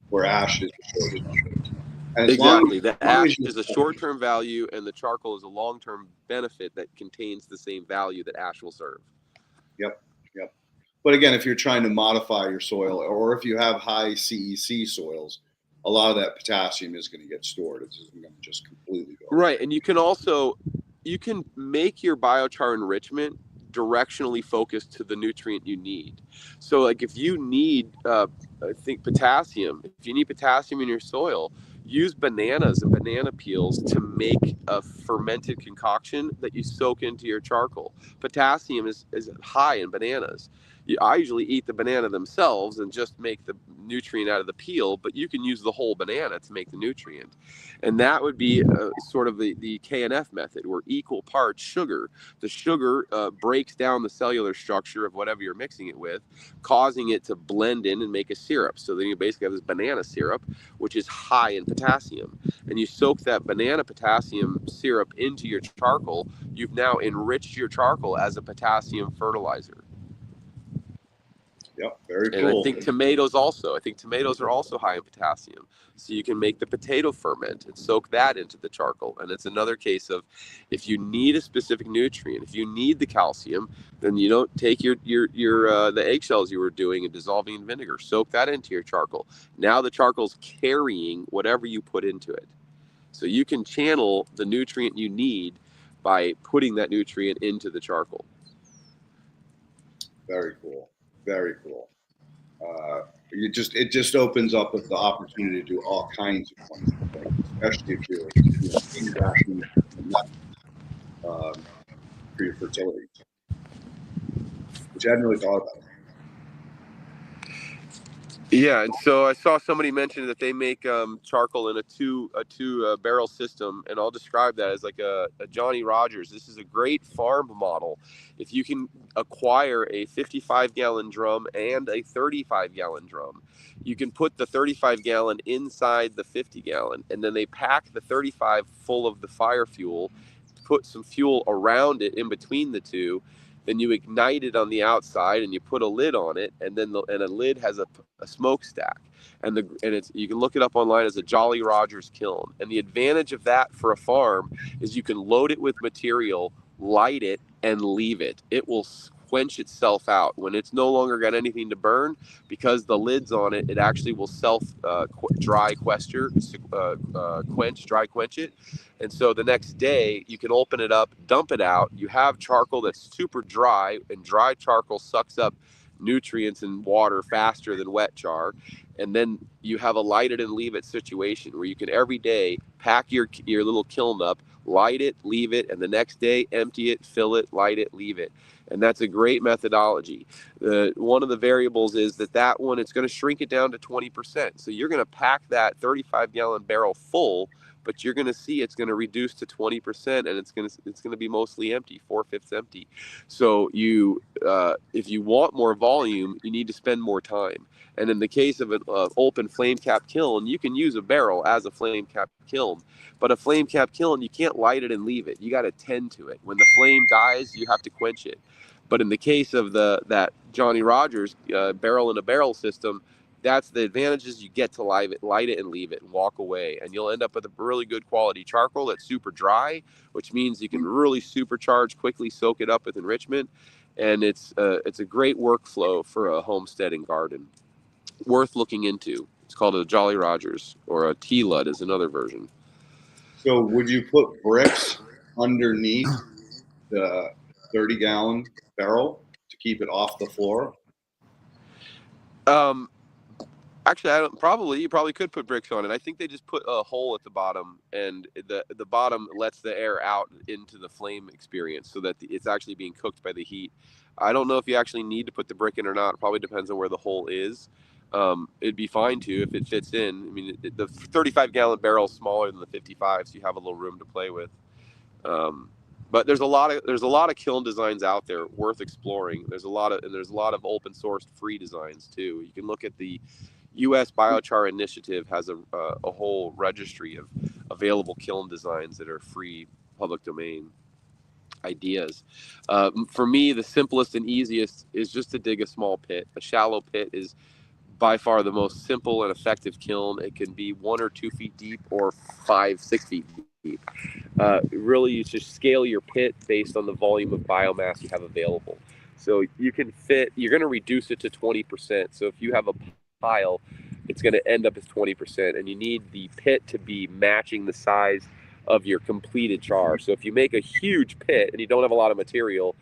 where ash is a short-term. Exactly. The ash is a short-term value, and the charcoal is a long-term benefit that contains the same value that ash will serve. Yep. But again, if you're trying to modify your soil, or if you have high CEC soils, a lot of that potassium is going to get stored. It's going to just completely go. Right, and you can make your biochar enrichment directionally focused to the nutrient you need. So like if you need I think potassium, if you need potassium in your soil, use bananas and banana peels to make a fermented concoction that you soak into your charcoal. Potassium is high in bananas. I usually eat the banana themselves and just make the nutrient out of the peel, but you can use the whole banana to make the nutrient. And that would be sort of the KNF method, where equal parts sugar. The sugar breaks down the cellular structure of whatever you're mixing it with, causing it to blend in and make a syrup. So then you basically have this banana syrup, which is high in potassium. And you soak that banana potassium syrup into your charcoal. You've now enriched your charcoal as a potassium fertilizer. Yep, very cool. And I think tomatoes are also high in potassium. So you can make the potato ferment and soak that into the charcoal. And it's another case of if you need a specific nutrient, if you need the calcium, then you don't take the eggshells you were doing and dissolving in vinegar. Soak that into your charcoal. Now the charcoal's carrying whatever you put into it. So you can channel the nutrient you need by putting that nutrient into the charcoal. Very cool. Very cool. It just opens up the opportunity to do all kinds of wonderful things, especially if you're for your fertility, which I hadn't really thought about. Yeah, and so I saw somebody mention that they make charcoal in a two barrel system, and I'll describe that as like a Johnny Rogers. This is a great farm model. If you can acquire a 55-gallon drum and a 35-gallon drum, you can put the 35-gallon inside the 50-gallon, and then they pack the 35 full of the fire fuel, put some fuel around it in between the two, Then you ignite it on the outside and you put a lid on it, and then a lid has a smokestack, and it's, you can look it up online as a Jolly Rogers kiln. And the advantage of that for a farm is you can load it with material, light it, and leave it. It will quench itself out when it's no longer got anything to burn, because the lid's on it. It actually will self dry quench it. And so the next day you can open it up, dump it out. You have charcoal that's super dry, and dry charcoal sucks up nutrients and water faster than wet char. And then you have a light it and leave it situation where you can every day pack your little kiln up, light it, leave it, and the next day empty it, fill it, light it, leave it. And that's a great methodology. One of the variables is that one, it's going to shrink it down to 20%. So you're going to pack that 35-gallon barrel full, but you're going to see it's going to reduce to 20%, and it's going to be mostly empty, 4/5 empty. So if you want more volume, you need to spend more time. And in the case of an open flame cap kiln, you can use a barrel as a flame cap kiln. But a flame cap kiln, you can't light it and leave it. You got to tend to it. When the flame dies, you have to quench it. But in the case of that Johnny Rogers barrel in a barrel system, that's the advantages. You get to light it and leave it and walk away, and you'll end up with a really good quality charcoal that's super dry, which means you can really supercharge quickly, soak it up with enrichment, and it's a great workflow for a homesteading garden. Worth looking into. It's called a Jolly Rogers, or a T-Lud is another version. So would you put bricks underneath the 30-gallon barrel to keep it off the floor? Actually, you probably could put bricks on it. I think they just put a hole at the bottom, and the bottom lets the air out into the flame experience, so that it's actually being cooked by the heat. I don't know if you actually need to put the brick in or not. It probably depends on where the hole is. It'd be fine too if it fits in. I mean, the 35-gallon barrel is smaller than the 55, so you have a little room to play with. But there's a lot of kiln designs out there worth exploring. There's a lot of open sourced free designs too. You can look at the U.S. Biochar Initiative has a whole registry of available kiln designs that are free, public domain ideas. For me, the simplest and easiest is just to dig a small pit. A shallow pit is by far the most simple and effective kiln. It can be 1 or 2 feet deep, or 5-6 feet deep. Really, you just scale your pit based on the volume of biomass you have available. So you're going to reduce it to 20%. So if you have a pile, it's going to end up as 20%, and you need the pit to be matching the size of your completed char. So if you make a huge pit and you don't have a lot of material,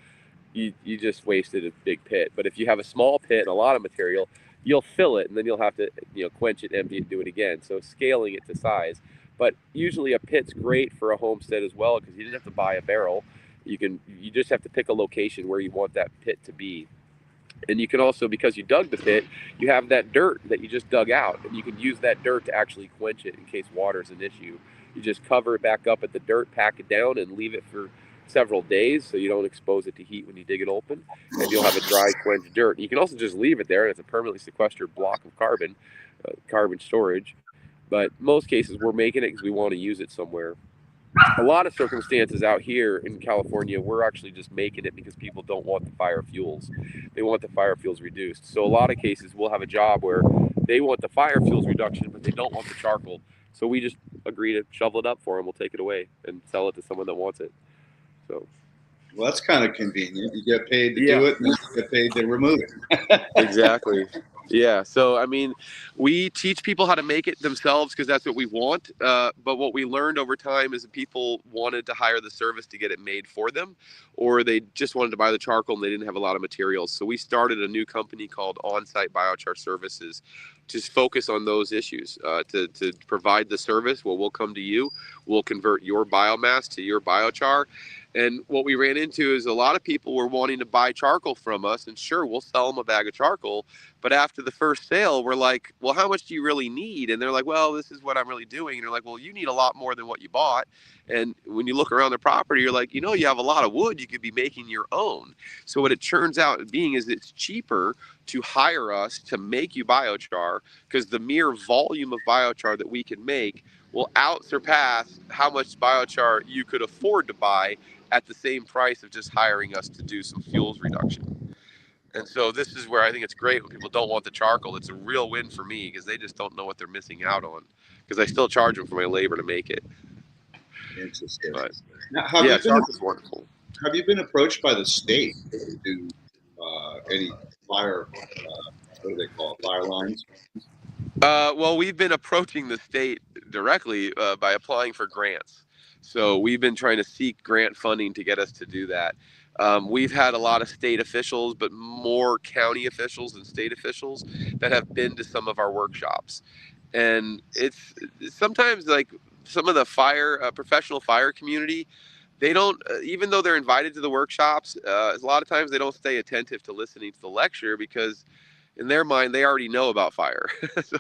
you just wasted a big pit. But if you have a small pit and a lot of material, you'll fill it, and then you'll have to quench it, empty it, do it again. So scaling it to size. But usually a pit's great for a homestead as well, because you didn't have to buy a barrel. You just have to pick a location where you want that pit to be. And you can also, because you dug the pit, you have that dirt that you just dug out, and you can use that dirt to actually quench it in case water's an issue. You just cover it back up at the dirt, pack it down, and leave it for several days so you don't expose it to heat when you dig it open, and you'll have a dry quenched dirt. You can also just leave it there, and it's a permanently sequestered block of carbon storage. But most cases we're making it because we want to use it somewhere. A lot of circumstances out here in California, we're actually just making it because people don't want the fire fuels. They want the fire fuels reduced. So a lot of cases we'll have a job where they want the fire fuels reduction, but they don't want the charcoal. So we just agree to shovel it up for them. We'll take it away and sell it to someone that wants it. So, well, that's kind of convenient. You get paid to do it, and you get paid to remove it. Exactly. Yeah. So, I mean, we teach people how to make it themselves because that's what we want. But what we learned over time is that people wanted to hire the service to get it made for them, or they just wanted to buy the charcoal and they didn't have a lot of materials. So we started a new company called On-Site Biochar Services to focus on those issues, to provide the service. Well, we'll come to you. We'll convert your biomass to your biochar. And what we ran into is a lot of people were wanting to buy charcoal from us, and sure, we'll sell them a bag of charcoal. But after the first sale, we're like, well, how much do you really need? And they're like, well, this is what I'm really doing. And they're like, well, you need a lot more than what you bought. And when you look around the property, you're like, you have a lot of wood. You could be making your own. So what it turns out being is it's cheaper to hire us to make you biochar, because the mere volume of biochar that we can make will out surpass how much biochar you could afford to buy at the same price of just hiring us to do some fuels reduction. And so this is where I think it's great when people don't want the charcoal. It's a real win for me because they just don't know what they're missing out on, because I still charge them for my labor to make it. Interesting. But Now, yeah, charcoal's wonderful. have you been approached by the state to do any fire? What do they call it? Fire lines? Well, we've been approaching the state directly by applying for grants. So we've been trying to seek grant funding to get us to do that. We've had a lot of state officials, but more county officials than state officials that have been to some of our workshops. And it's sometimes like some of the fire, professional fire community, they don't, even though they're invited to the workshops, a lot of times they don't stay attentive to listening to the lecture because in their mind they already know about fire. So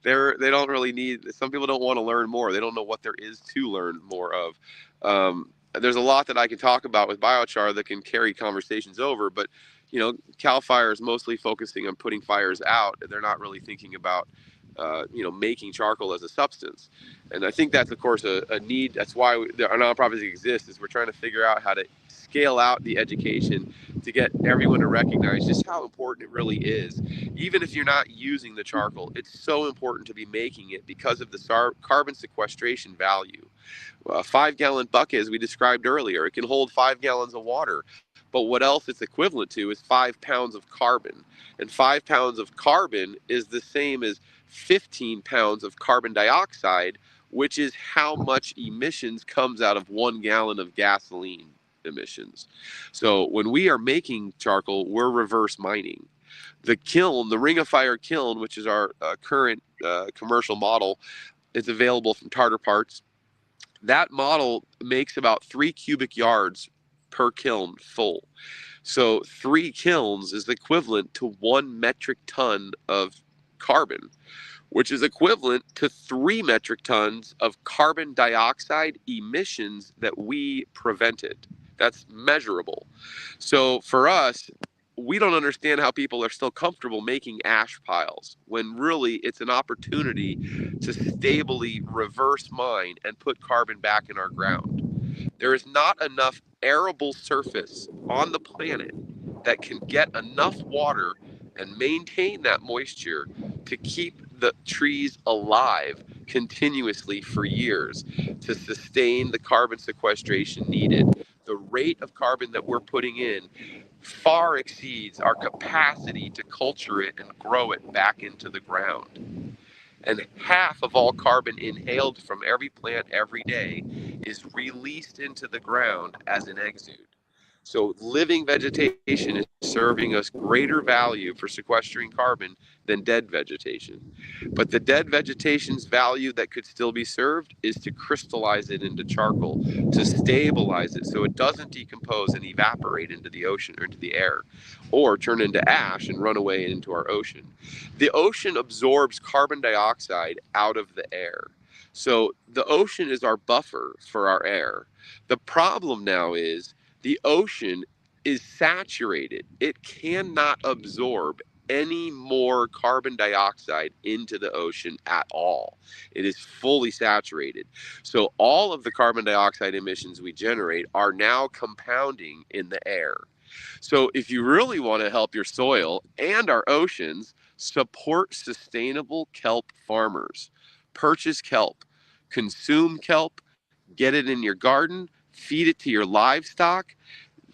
they don't really need, some people don't want to learn more, they don't know what there is to learn more of. There's a lot that I can talk about with biochar that can carry conversations over, but Cal Fire is mostly focusing on putting fires out. They're not really thinking about making charcoal as a substance. And I think that's, of course, a need. That's why our nonprofits exist, is we're trying to figure out how to scale out the education to get everyone to recognize just how important it really is. Even if you're not using the charcoal, it's so important to be making it because of the carbon sequestration value. A 5-gallon bucket, as we described earlier, it can hold 5 gallons of water. But what else it's equivalent to is 5 pounds of carbon. And 5 pounds of carbon is the same as 15 pounds of carbon dioxide, which is how much emissions comes out of 1 gallon of gasoline emissions. So when we are making charcoal, we're reverse mining. The kiln, the Ring of Fire kiln, which is our current commercial model, it's available from Tartar Parts. That model makes about 3 cubic yards per kiln full. So 3 kilns is equivalent to 1 metric ton of carbon, which is equivalent to 3 metric tons of carbon dioxide emissions that we prevented. That's measurable. So for us, we don't understand how people are still comfortable making ash piles when really it's an opportunity to stably reverse mine and put carbon back in our ground. There is not enough arable surface on the planet that can get enough water and maintain that moisture to keep the trees alive continuously for years to sustain the carbon sequestration needed. The rate of carbon that we're putting in far exceeds our capacity to culture it and grow it back into the ground. And half of all carbon inhaled from every plant every day is released into the ground as an exude. So living vegetation is serving us greater value for sequestering carbon than dead vegetation. But the dead vegetation's value that could still be served is to crystallize it into charcoal, to stabilize it so it doesn't decompose and evaporate into the ocean or into the air, or turn into ash and run away into our ocean. The ocean absorbs carbon dioxide out of the air. So the ocean is our buffer for our air. The problem now is the ocean is saturated. It cannot absorb any more carbon dioxide into the ocean at all. It is fully saturated. So all of the carbon dioxide emissions we generate are now compounding in the air. So if you really want to help your soil and our oceans, support sustainable kelp farmers. Purchase kelp, consume kelp, get it in your garden, feed it to your livestock.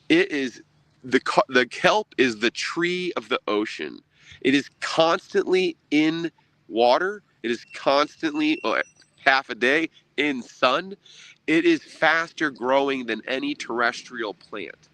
It is the kelp is the tree of the ocean. It is constantly in water. It is constantly half a day in sun. It is faster growing than any terrestrial plant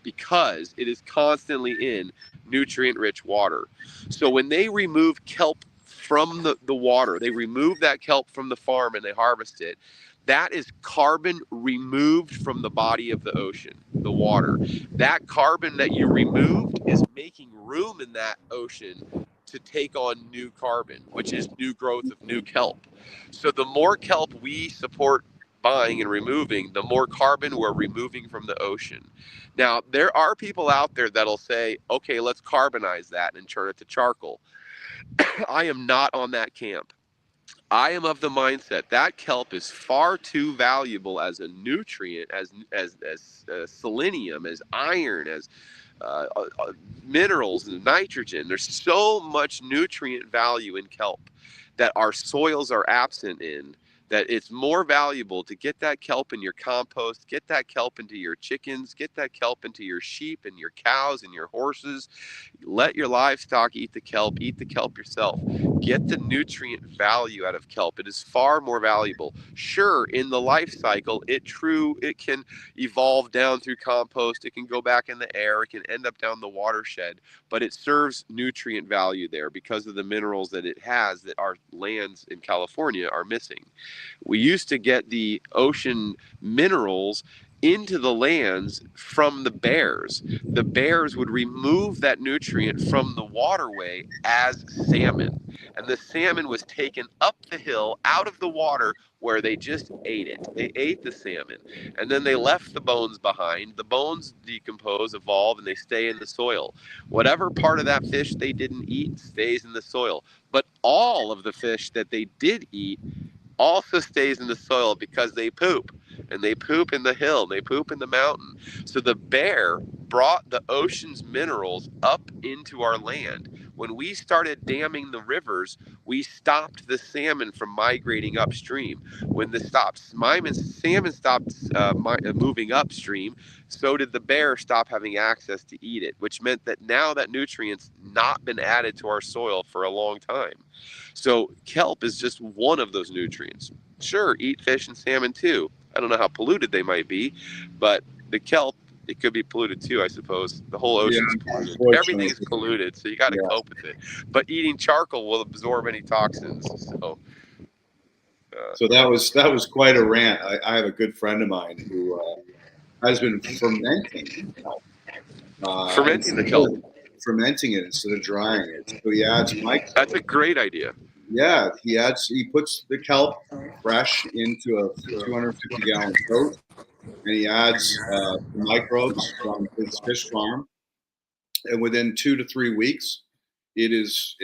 because it is constantly in nutrient rich water. So when they remove kelp from the water, they remove that kelp from the farm and they harvest it. That is carbon removed from the body of the ocean, the water. That carbon that you removed is making room in that ocean to take on new carbon, which is new growth of new kelp. So the more kelp we support buying and removing, the more carbon we're removing from the ocean. Now, there are people out there that'll say, okay, let's carbonize that and turn it to charcoal. I am not on that camp. I am of the mindset that kelp is far too valuable as a nutrient, as selenium, as iron, as uh, uh, minerals and nitrogen. There's so much nutrient value in kelp that our soils are absent in, that it's more valuable to get that kelp in your compost, get that kelp into your chickens, get that kelp into your sheep and your cows and your horses. Let your livestock eat the kelp yourself. Get the nutrient value out of kelp. It is far more valuable. Sure, in the life cycle, it can evolve down through compost, it can go back in the air, it can end up down the watershed, but it serves nutrient value there because of the minerals that it has that our lands in California are missing. We used to get the ocean minerals into the lands from the bears. The bears would remove that nutrient from the waterway as salmon. And the salmon was taken up the hill out of the water where they just ate it. They ate the salmon. And then they left the bones behind. The bones decompose, evolve, and they stay in the soil. Whatever part of that fish they didn't eat stays in the soil. But all of the fish that they did eat also stays in the soil because they poop, and they poop in the hill, they poop in the mountain. So the bear brought the ocean's minerals up into our land. When we started damming the rivers, we stopped the salmon from migrating upstream. When the salmon stopped moving upstream, so did the bear stop having access to eat it, which meant that now that nutrient's not been added to our soil for a long time. So kelp is just one of those nutrients. Sure, eat fish and salmon too. I don't know how polluted they might be, but the kelp, it could be polluted too, I suppose. The whole Yeah, ocean's polluted. Everything is unfortunately. polluted, so you got to Yeah. cope with it. But eating charcoal will absorb any toxins. So that was quite a rant. I have a good friend of mine who has been fermenting kelp. Fermenting the kelp. Fermenting it instead of drying it. So he adds That's a great idea. yeah, he puts the kelp fresh into a 250-gallon tote, and he adds the microbes from his fish farm, and within 2 to 3 weeks, it's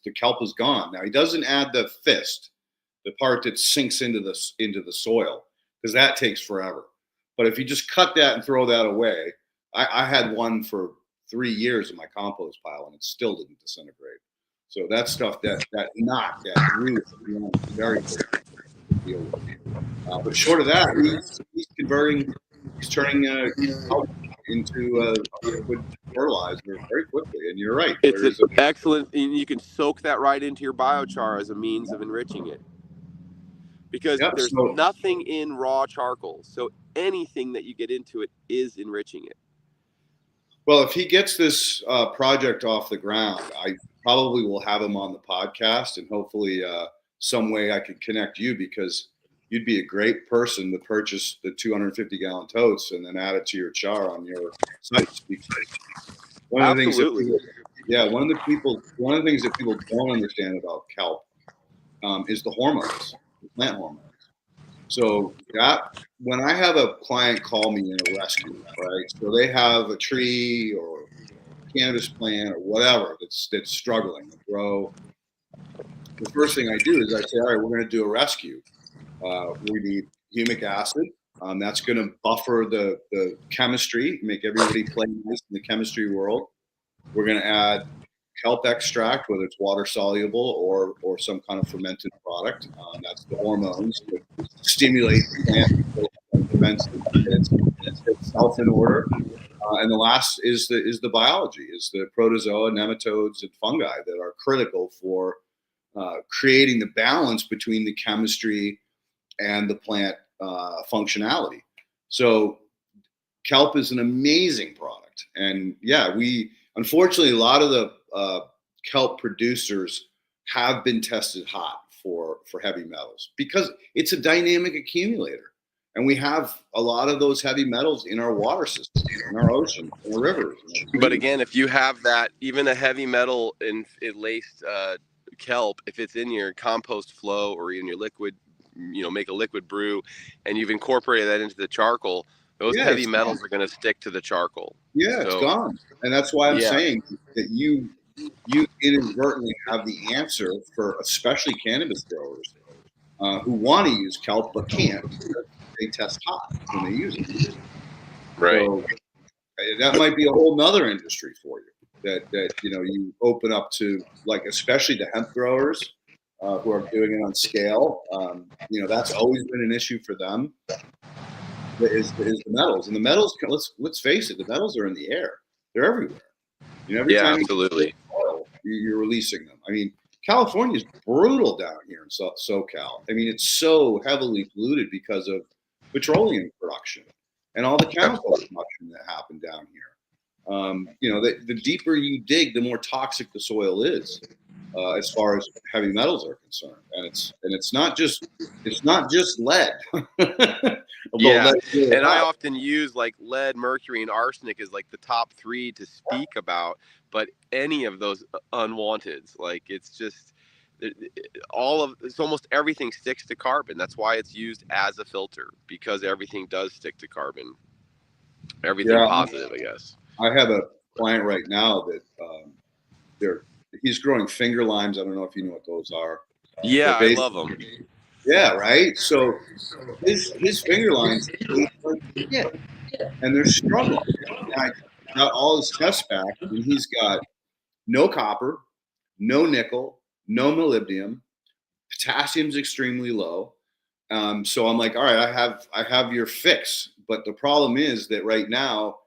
the kelp is gone. Now he doesn't add the fist, the part that sinks into the soil, because that takes forever. But if you just cut that and throw that away, I had one for 3 years in my compost pile, and it still didn't disintegrate. So that stuff that root, very difficult to deal with. But short of that, he's converting, he's turning kelp into liquid fertilizer very quickly. And you're right. It's an excellent, and you can soak that right into your biochar as a means of enriching it. Because there's nothing in raw charcoal. So anything that you get into it is enriching it. Well, if he gets this project off the ground, I probably will have him on the podcast, and hopefully some way I could connect you, because you'd be a great person to purchase the 250-gallon totes and then add it to your char on your site. One of the things one of the things that people don't understand about kelp is the hormones, the plant hormones. So that when I have a client call me in a rescue, right? So they have a tree or cannabis plant or whatever that's struggling to grow. The first thing I do is I say, all right, we're going to do a rescue. We need humic acid. That's going to buffer the chemistry, make everybody play nice in the chemistry world. We're going to add kelp extract, whether it's water soluble or some kind of fermented product. That's the hormones that stimulate the plant and prevents itself in order. And the last is the biology, is the protozoa, nematodes, and fungi that are critical for creating the balance between the chemistry and the plant functionality. So kelp is an amazing product. And yeah, unfortunately, a lot of the kelp producers have been tested hot for heavy metals because it's a dynamic accumulator. And we have a lot of those heavy metals in our water system, in our ocean, in our rivers. But again, if you have that, even a heavy metal in laced kelp, if it's in your compost flow or in your liquid, make a liquid brew, and you've incorporated that into the charcoal, those heavy metals are going to stick to the charcoal. Yeah, it's gone. And that's why I'm saying that you you inadvertently have the answer for especially cannabis growers who want to use kelp but can't because they test high when they use it. Right. So that might be a whole nother industry for you that you open up to, like, especially the hemp growers who are doing it on scale. That's always been an issue for them. Is the metals, and the metals. Let's face it, the metals are in the air. They're everywhere. Every Yeah, time absolutely. you're releasing them. I mean, California is brutal down here in SoCal. I mean, it's so heavily polluted because of petroleum production and all the chemical production that happened down here. The deeper you dig, the more toxic the soil is, as far as heavy metals are concerned. And it's not just lead. Yeah, and I often use like lead, mercury, and arsenic as like the top 3 to speak about, but any of those unwanteds, like it's just it's almost everything sticks to carbon. That's why it's used as a filter, because everything does stick to carbon. Everything positive, I guess. I have a client right now that he's growing finger limes. I don't know if you know what those are. Yeah, I love them. Yeah, right. So his finger lines, and they're struggling. And I got all his tests back, and he's got no copper, no nickel, no molybdenum. Potassium's extremely low. So I'm like, all right, I have your fix. But the problem is that right now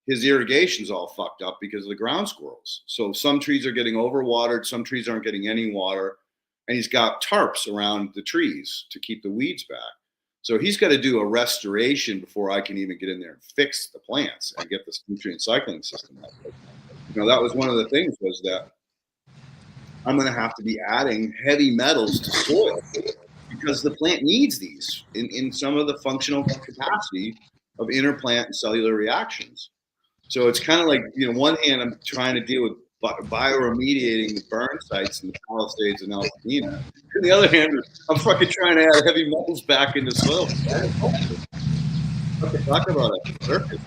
his irrigation's all fucked up because of the ground squirrels. So some trees are getting overwatered, some trees aren't getting any water, and he's got tarps around the trees to keep the weeds back. So he's got to do a restoration before I can even get in there and fix the plants and get this nutrient cycling system up. That was one of the things, was that I'm going to have to be adding heavy metals to soil because the plant needs these in some of the functional capacity of interplant and cellular reactions. So it's kind of like, one hand I'm trying to deal with bioremediating the burn sites in the Palisades and Altadena. On the other hand, I'm fucking trying to add heavy metals back into soil. Talk about it.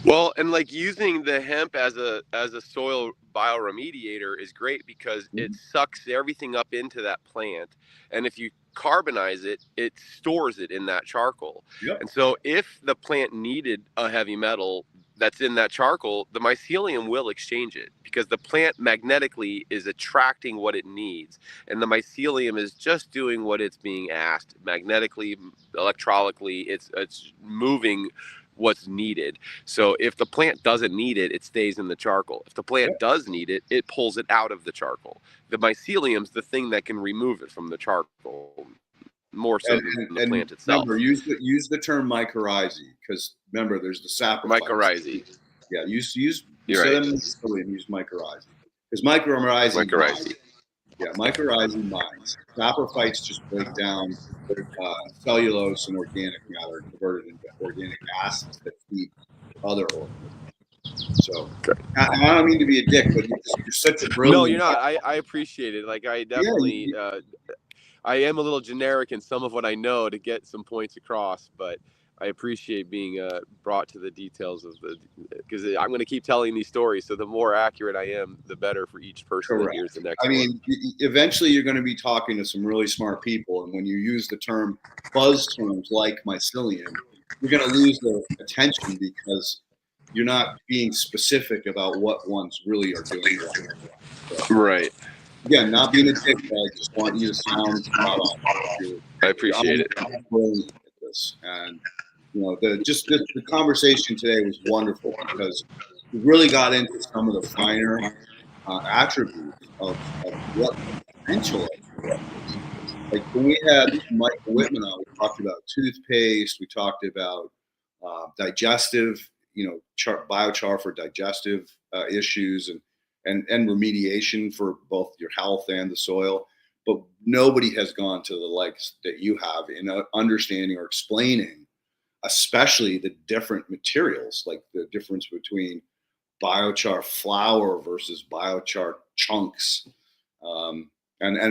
Well, and like using the hemp as a soil bioremediator is great because it sucks everything up into that plant, and if you carbonize it, it stores it in that charcoal. Yep. And so if the plant needed a heavy metal that's in that charcoal, the mycelium will exchange it because the plant magnetically is attracting what it needs, and the mycelium is just doing what it's being asked magnetically, electrolytically. It's moving what's needed. So if the plant doesn't need it, it stays in the charcoal. If the plant does need it, it pulls it out of the charcoal. The mycelium's the thing that can remove it from the charcoal, more so than the plant itself. Remember, use the term mycorrhizae, because remember, there's the saprophytes. Mycorrhizae. Yeah, use mycorrhizae, because mycorrhizae. Yeah, mycorrhizae mines. Saprophytes just break down cellulose and organic matter, converted into organic acids that feed other organisms. So I don't mean to be a dick, but you're such a brilliant. No, you're not. I appreciate it. Like I definitely, I am a little generic in some of what I know to get some points across, but I appreciate being brought to the details of because I'm going to keep telling these stories. So the more accurate I am, the better for each person that hears the next one. Eventually you're going to be talking to some really smart people. And when you use the term buzz terms like mycelium, you're going to lose their attention because you're not being specific about what ones really are doing. So, right. Again, not being a dick, but I just want you to sound spot on. I appreciate it. Brilliant at this. And the conversation today was wonderful because we really got into some of the finer attributes of what the potential is. Like when we had Michael Whitman on, we talked about toothpaste, we talked about digestive, biochar for digestive issues and remediation for both your health and the soil. But nobody has gone to the lengths that you have in understanding or explaining, especially the different materials, like the difference between biochar flour versus biochar chunks. And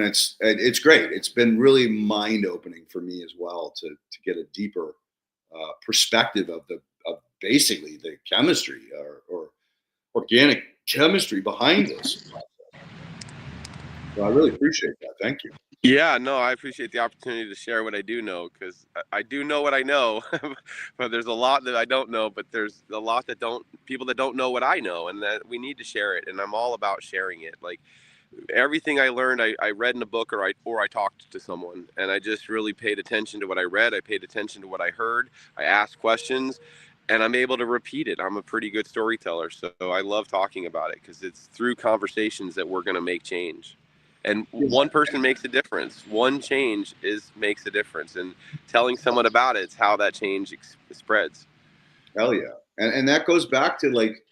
it's great. It's been really mind opening for me as well to get a deeper perspective of basically the chemistry or organic chemistry behind this. So I really appreciate that. Thank you. Yeah, no, I appreciate the opportunity to share what I do know, because I do know what I know, but there's a lot that I don't know, but there's a lot that people that don't know what I know, and that we need to share it. And I'm all about sharing it. Like everything I learned, I read in a book, or I talked to someone, and I just really paid attention to what I read. I paid attention to what I heard. I asked questions, and I'm able to repeat it. I'm a pretty good storyteller, so I love talking about it, because it's through conversations that we're going to make change. And one person makes a difference. One change makes a difference, and telling someone about it is how that change spreads. Hell yeah. And that goes back to, like,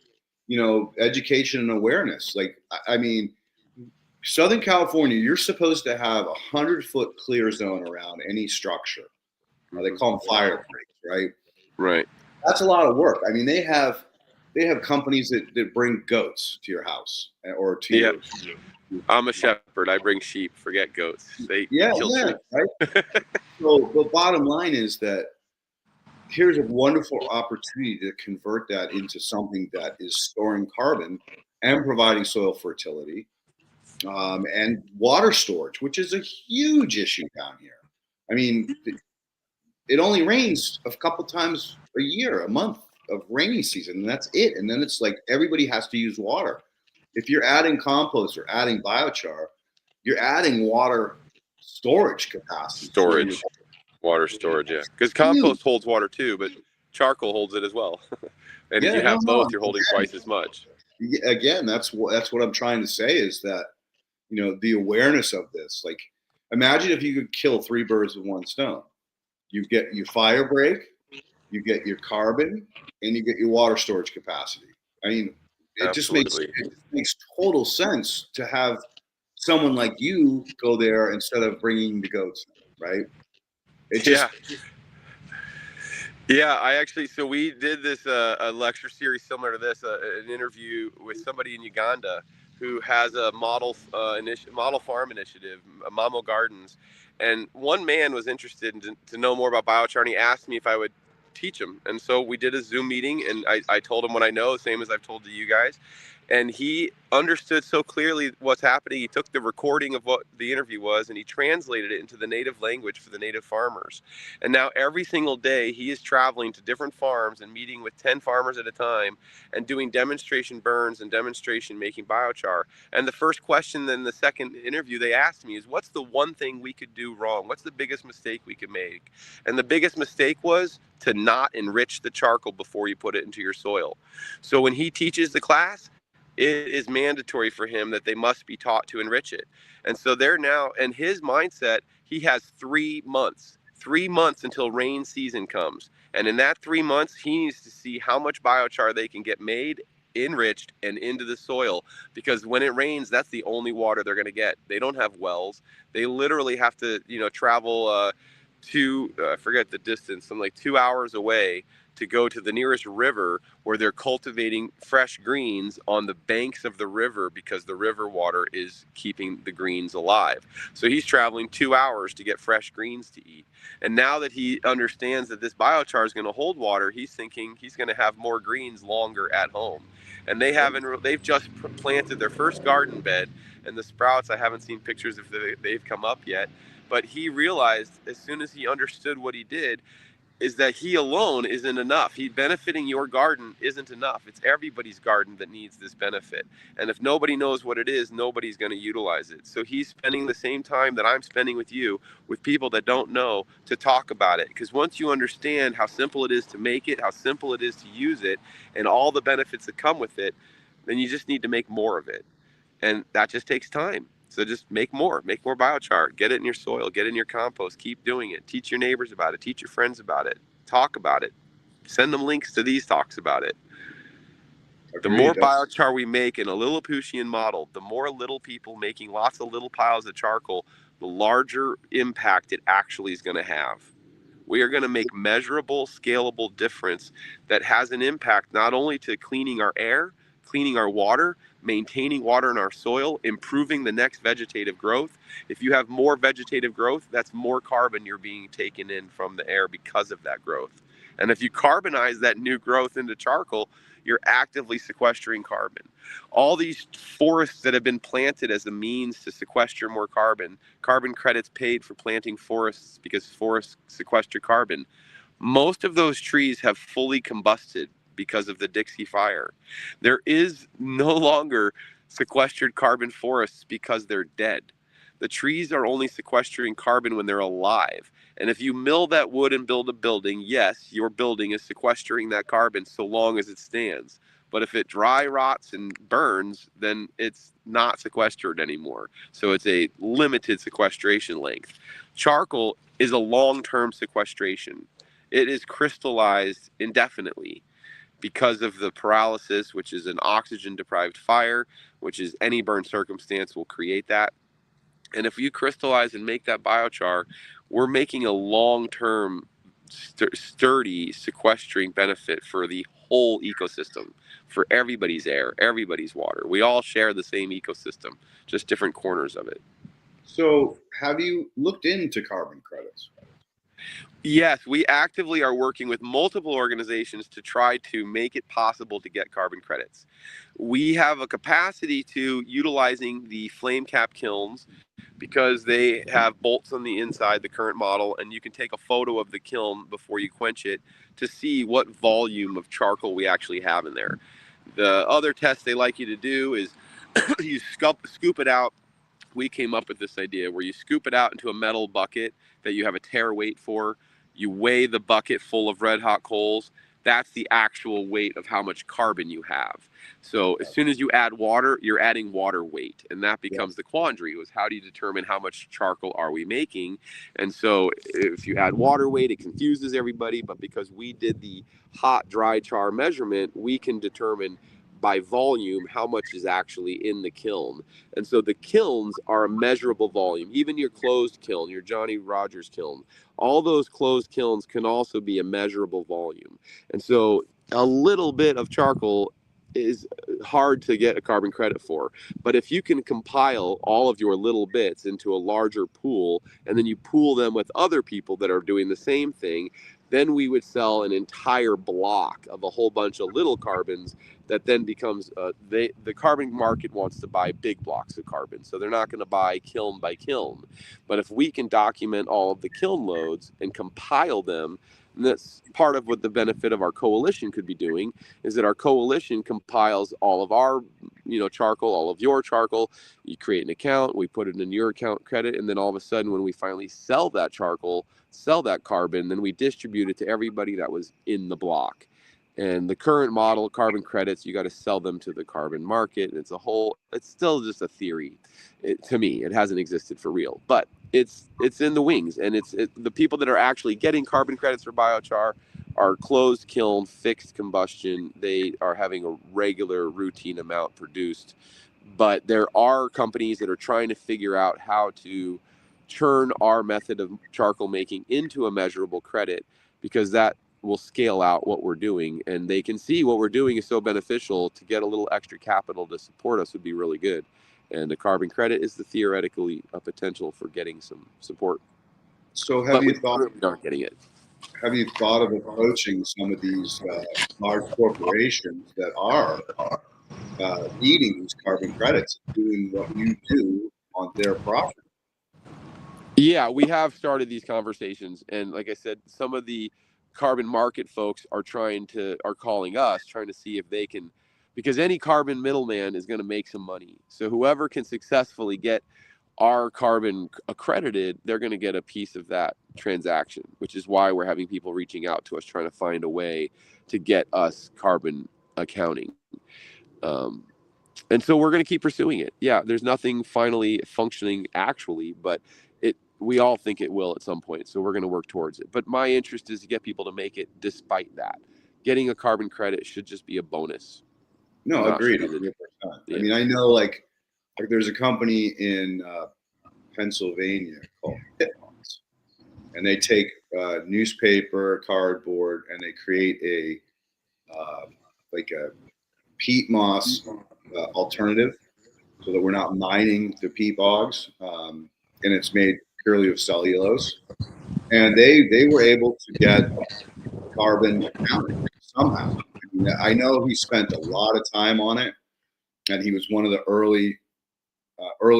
education and awareness. Like, I mean, Southern California, you're supposed to have 100-foot clear zone around any structure. They call them fire breaks, right? Right. That's a lot of work. I mean, they have companies that bring goats to your house or to your. I'm a shepherd. I bring sheep. Forget goats. They kill trees. Right. So the bottom line is that here's a wonderful opportunity to convert that into something that is storing carbon and providing soil fertility, and water storage, which is a huge issue down here. I mean, it only rains a couple times a year, a month of rainy season, and that's it. And then it's like everybody has to use water. If you're adding compost or adding biochar, you're adding water storage capacity. Water storage, yeah. Because compost holds water too, but charcoal holds it as well. And if you have both, you're holding twice as much. Again, that's what I'm trying to say, is that, the awareness of this. Like, imagine if you could kill 3 birds with 1 stone. You get your fire break, you get your carbon, and you get your water storage capacity. I mean, it just makes total sense to have someone like you go there instead of bringing the goats, right? So we did this a lecture series similar to this, an interview with somebody in Uganda who has a model farm initiative, Mamo Gardens, and one man was interested to know more about biochar, and he asked me if I would teach him. And so we did a Zoom meeting, and I told him what I know, same as I've told to you guys. And he understood so clearly what's happening. He took the recording of what the interview was, and he translated it into the native language for the native farmers. And now every single day he is traveling to different farms and meeting with 10 farmers at a time and doing demonstration burns and demonstration making biochar. And the first question in the second interview they asked me is, what's the one thing we could do wrong? What's the biggest mistake we could make? And the biggest mistake was to not enrich the charcoal before you put it into your soil. So when he teaches the class, it is mandatory for him that they must be taught to enrich it. And so they're now, and his mindset, he has 3 months until rain season comes. And in that 3 months, he needs to see how much biochar they can get made, enriched, and into the soil. Because when it rains, that's the only water they're going to get. They don't have wells. They literally have to, travel I forget the distance, some like 2 hours away to go to the nearest river where they're cultivating fresh greens on the banks of the river, because the river water is keeping the greens alive. So he's traveling 2 hours to get fresh greens to eat. And now that he understands that this biochar is going to hold water, he's thinking he's going to have more greens longer at home. And they've just planted their first garden bed, and the sprouts, I haven't seen pictures if they've come up yet. But he realized, as soon as he understood what he did, is that he alone isn't enough. He benefiting your garden isn't enough. It's everybody's garden that needs this benefit. And if nobody knows what it is, nobody's going to utilize it. So he's spending the same time that I'm spending with you, with people that don't know, to talk about it. Because once you understand how simple it is to make it, how simple it is to use it, and all the benefits that come with it, then you just need to make more of it. And that just takes time. So just make more biochar, get it in your soil, get it in your compost, keep doing it, teach your neighbors about it, teach your friends about it, talk about it, send them links to these talks about it. The more biochar we make in a Lilliputian model, the more little people making lots of little piles of charcoal, the larger impact it actually is going to have. We are going to make measurable, scalable difference that has an impact not only to cleaning our air, cleaning our water, maintaining water in our soil, improving the next vegetative growth. If you have more vegetative growth, that's more carbon you're being taken in from the air because of that growth. And if you carbonize that new growth into charcoal, you're actively sequestering carbon. All these forests that have been planted as a means to sequester more carbon, carbon credits paid for planting forests because forests sequester carbon, most of those trees have fully combusted because of the Dixie Fire. There is no longer sequestered carbon forests because they're dead. The trees are only sequestering carbon when they're alive. And if you mill that wood and build a building, yes, your building is sequestering that carbon so long as it stands. But if it dry rots and burns, then it's not sequestered anymore. So it's a limited sequestration length. Charcoal is a long-term sequestration. It is crystallized indefinitely because of the pyrolysis, which is an oxygen-deprived fire, which is any burn circumstance will create that. And if you crystallize and make that biochar, we're making a long-term sturdy sequestering benefit for the whole ecosystem, for everybody's air, everybody's water. We all share the same ecosystem, just different corners of it. So have you looked into carbon credits? Yes, we actively are working with multiple organizations to try to make it possible to get carbon credits. We have a capacity to utilizing the flame cap kilns because they have bolts on the inside, the current model, and you can take a photo of the kiln before you quench it to see what volume of charcoal we actually have in there. The other test they like you to do is you scoop it out. We came up with this idea where you scoop it out into a metal bucket that you have a tare weight for. You weigh the bucket full of red hot coals. That's the actual weight of how much carbon you have. So as soon as you add water, you're adding water weight. And that becomes the quandary, was how do you determine how much charcoal are we making? And so if you add water weight, it confuses everybody. But because we did the hot, dry char measurement, we can determine by volume how much is actually in the kiln. And so the kilns are a measurable volume. Even your closed kiln, your Johnny Rogers kiln, all those closed kilns can also be a measurable volume. And so a little bit of charcoal is hard to get a carbon credit for. But if you can compile all of your little bits into a larger pool, and then you pool them with other people that are doing the same thing, then we would sell an entire block of a whole bunch of little carbons that then becomes the carbon market wants to buy big blocks of carbon, so they're not going to buy kiln by kiln. But if we can document all of the kiln loads and compile them, and that's part of what the benefit of our coalition could be doing, is that our coalition compiles all of our charcoal, all of your charcoal. You create an account, we put it in your account credit, and then all of a sudden when we finally sell that charcoal, sell that carbon, then we distribute it to everybody that was in the block. And the current model carbon credits, you got to sell them to the carbon market. It's still just a theory. To me, it hasn't existed for real, but it's in the wings. And the people that are actually getting carbon credits for biochar are closed kiln, fixed combustion. They are having a regular routine amount produced. But there are companies that are trying to figure out how to turn our method of charcoal making into a measurable credit, because that will scale out what we're doing, and they can see what we're doing is so beneficial. To get a little extra capital to support us would be really good, and the carbon credit is the theoretically a potential for getting some support. So But we aren't getting it. Have you thought of approaching some of these large corporations that are needing these carbon credits, doing what you do on their property? Yeah, we have started these conversations, and like I said, some of the carbon market folks are calling us, trying to see if they can, because any carbon middleman is going to make some money. So whoever can successfully get our carbon accredited, they're going to get a piece of that transaction, which is why we're having people reaching out to us, trying to find a way to get us carbon accounting. And so we're going to keep pursuing it. Yeah, there's nothing finally functioning actually, but we all think it will at some point. So we're going to work towards it. But my interest is to get people to make it despite that. Getting a carbon credit should just be a bonus. No, agreed. 100%. Yeah. I mean, I know like there's a company in Pennsylvania called Pitmons, and they take newspaper, cardboard, and they create a peat moss alternative, so that we're not mining the peat bogs, and it's made purely of cellulose. And they were able to get carbon accounting somehow. I mean, I know he spent a lot of time on it, and he was one of the early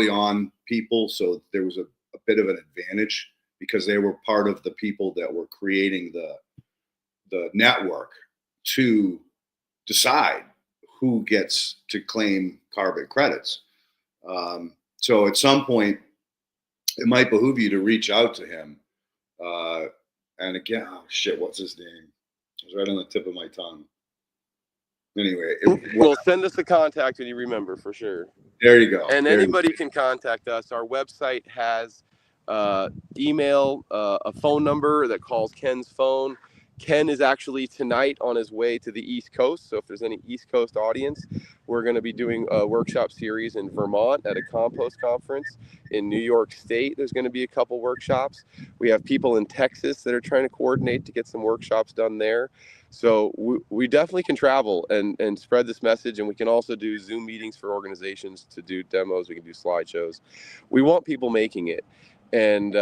on people, so there was a bit of an advantage because they were part of the people that were creating the network to decide who gets to claim carbon credits. So at some point, it might behoove you to reach out to him. And again, oh shit, what's his name? It was right on the tip of my tongue. Anyway, well, send us a contact when you remember for sure. There you go. And anybody can contact us. Our website has email, a phone number that calls Ken's phone. Ken is actually tonight on his way to the East Coast. So if there's any East Coast audience, we're going to be doing a workshop series in Vermont at a compost conference. In New York State, there's going to be a couple workshops. We have people in Texas that are trying to coordinate to get some workshops done there. So we definitely can travel and spread this message, and we can also do Zoom meetings for organizations to do demos. We can do slideshows. We want people making it, and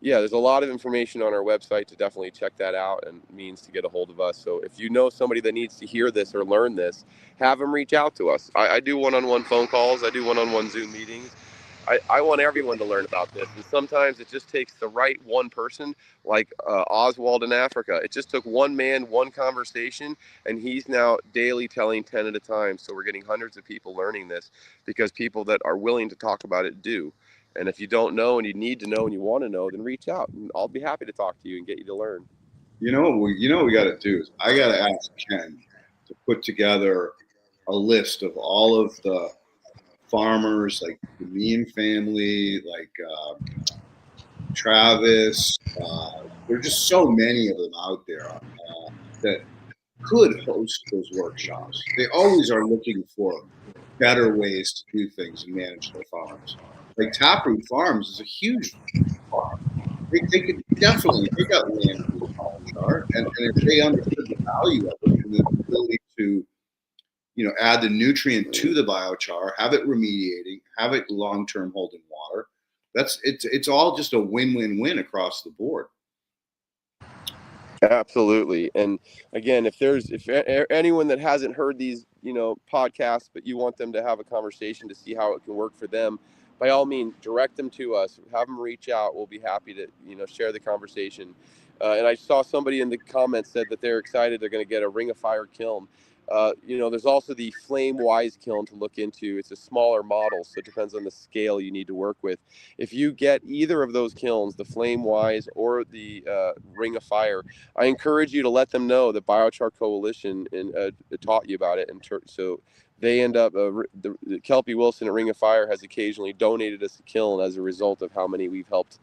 yeah, there's a lot of information on our website to definitely check that out and means to get a hold of us. So if you know somebody that needs to hear this or learn this, have them reach out to us. I do one-on-one phone calls. I do one-on-one Zoom meetings. I want everyone to learn about this. And sometimes it just takes the right one person, like Oswald in Africa. It just took one man, one conversation, and he's now daily telling 10 at a time. So we're getting hundreds of people learning this because people that are willing to talk about it do. And if you don't know and you need to know and you want to know, then reach out. And I'll be happy to talk to you and get you to learn. What we got to do is I got to ask Ken to put together a list of all of the farmers, like the Mean family, like Travis. There are just so many of them out there that could host those workshops. They always are looking for better ways to do things and manage their farms. Like Taproot Farms is a huge farm. They could definitely, they got land to do biochar, and if they understood the value of it and the ability to, add the nutrient to the biochar, have it remediating, have it long-term holding water, it's all just a win-win-win across the board. Absolutely. And again, if anyone that hasn't heard these, podcasts, but you want them to have a conversation to see how it can work for them, by all means, direct them to us, have them reach out. We'll be happy to, share the conversation. And I saw somebody in the comments said that they're excited. They're going to get a Ring of Fire kiln. There's also the Flame Wise kiln to look into. It's a smaller model, so it depends on the scale you need to work with. If you get either of those kilns, the Flame Wise or the Ring of Fire, I encourage you to let them know that Biochar Coalition taught you about it. And so they end up, the Kelpie Wilson at Ring of Fire has occasionally donated us a kiln as a result of how many we've helped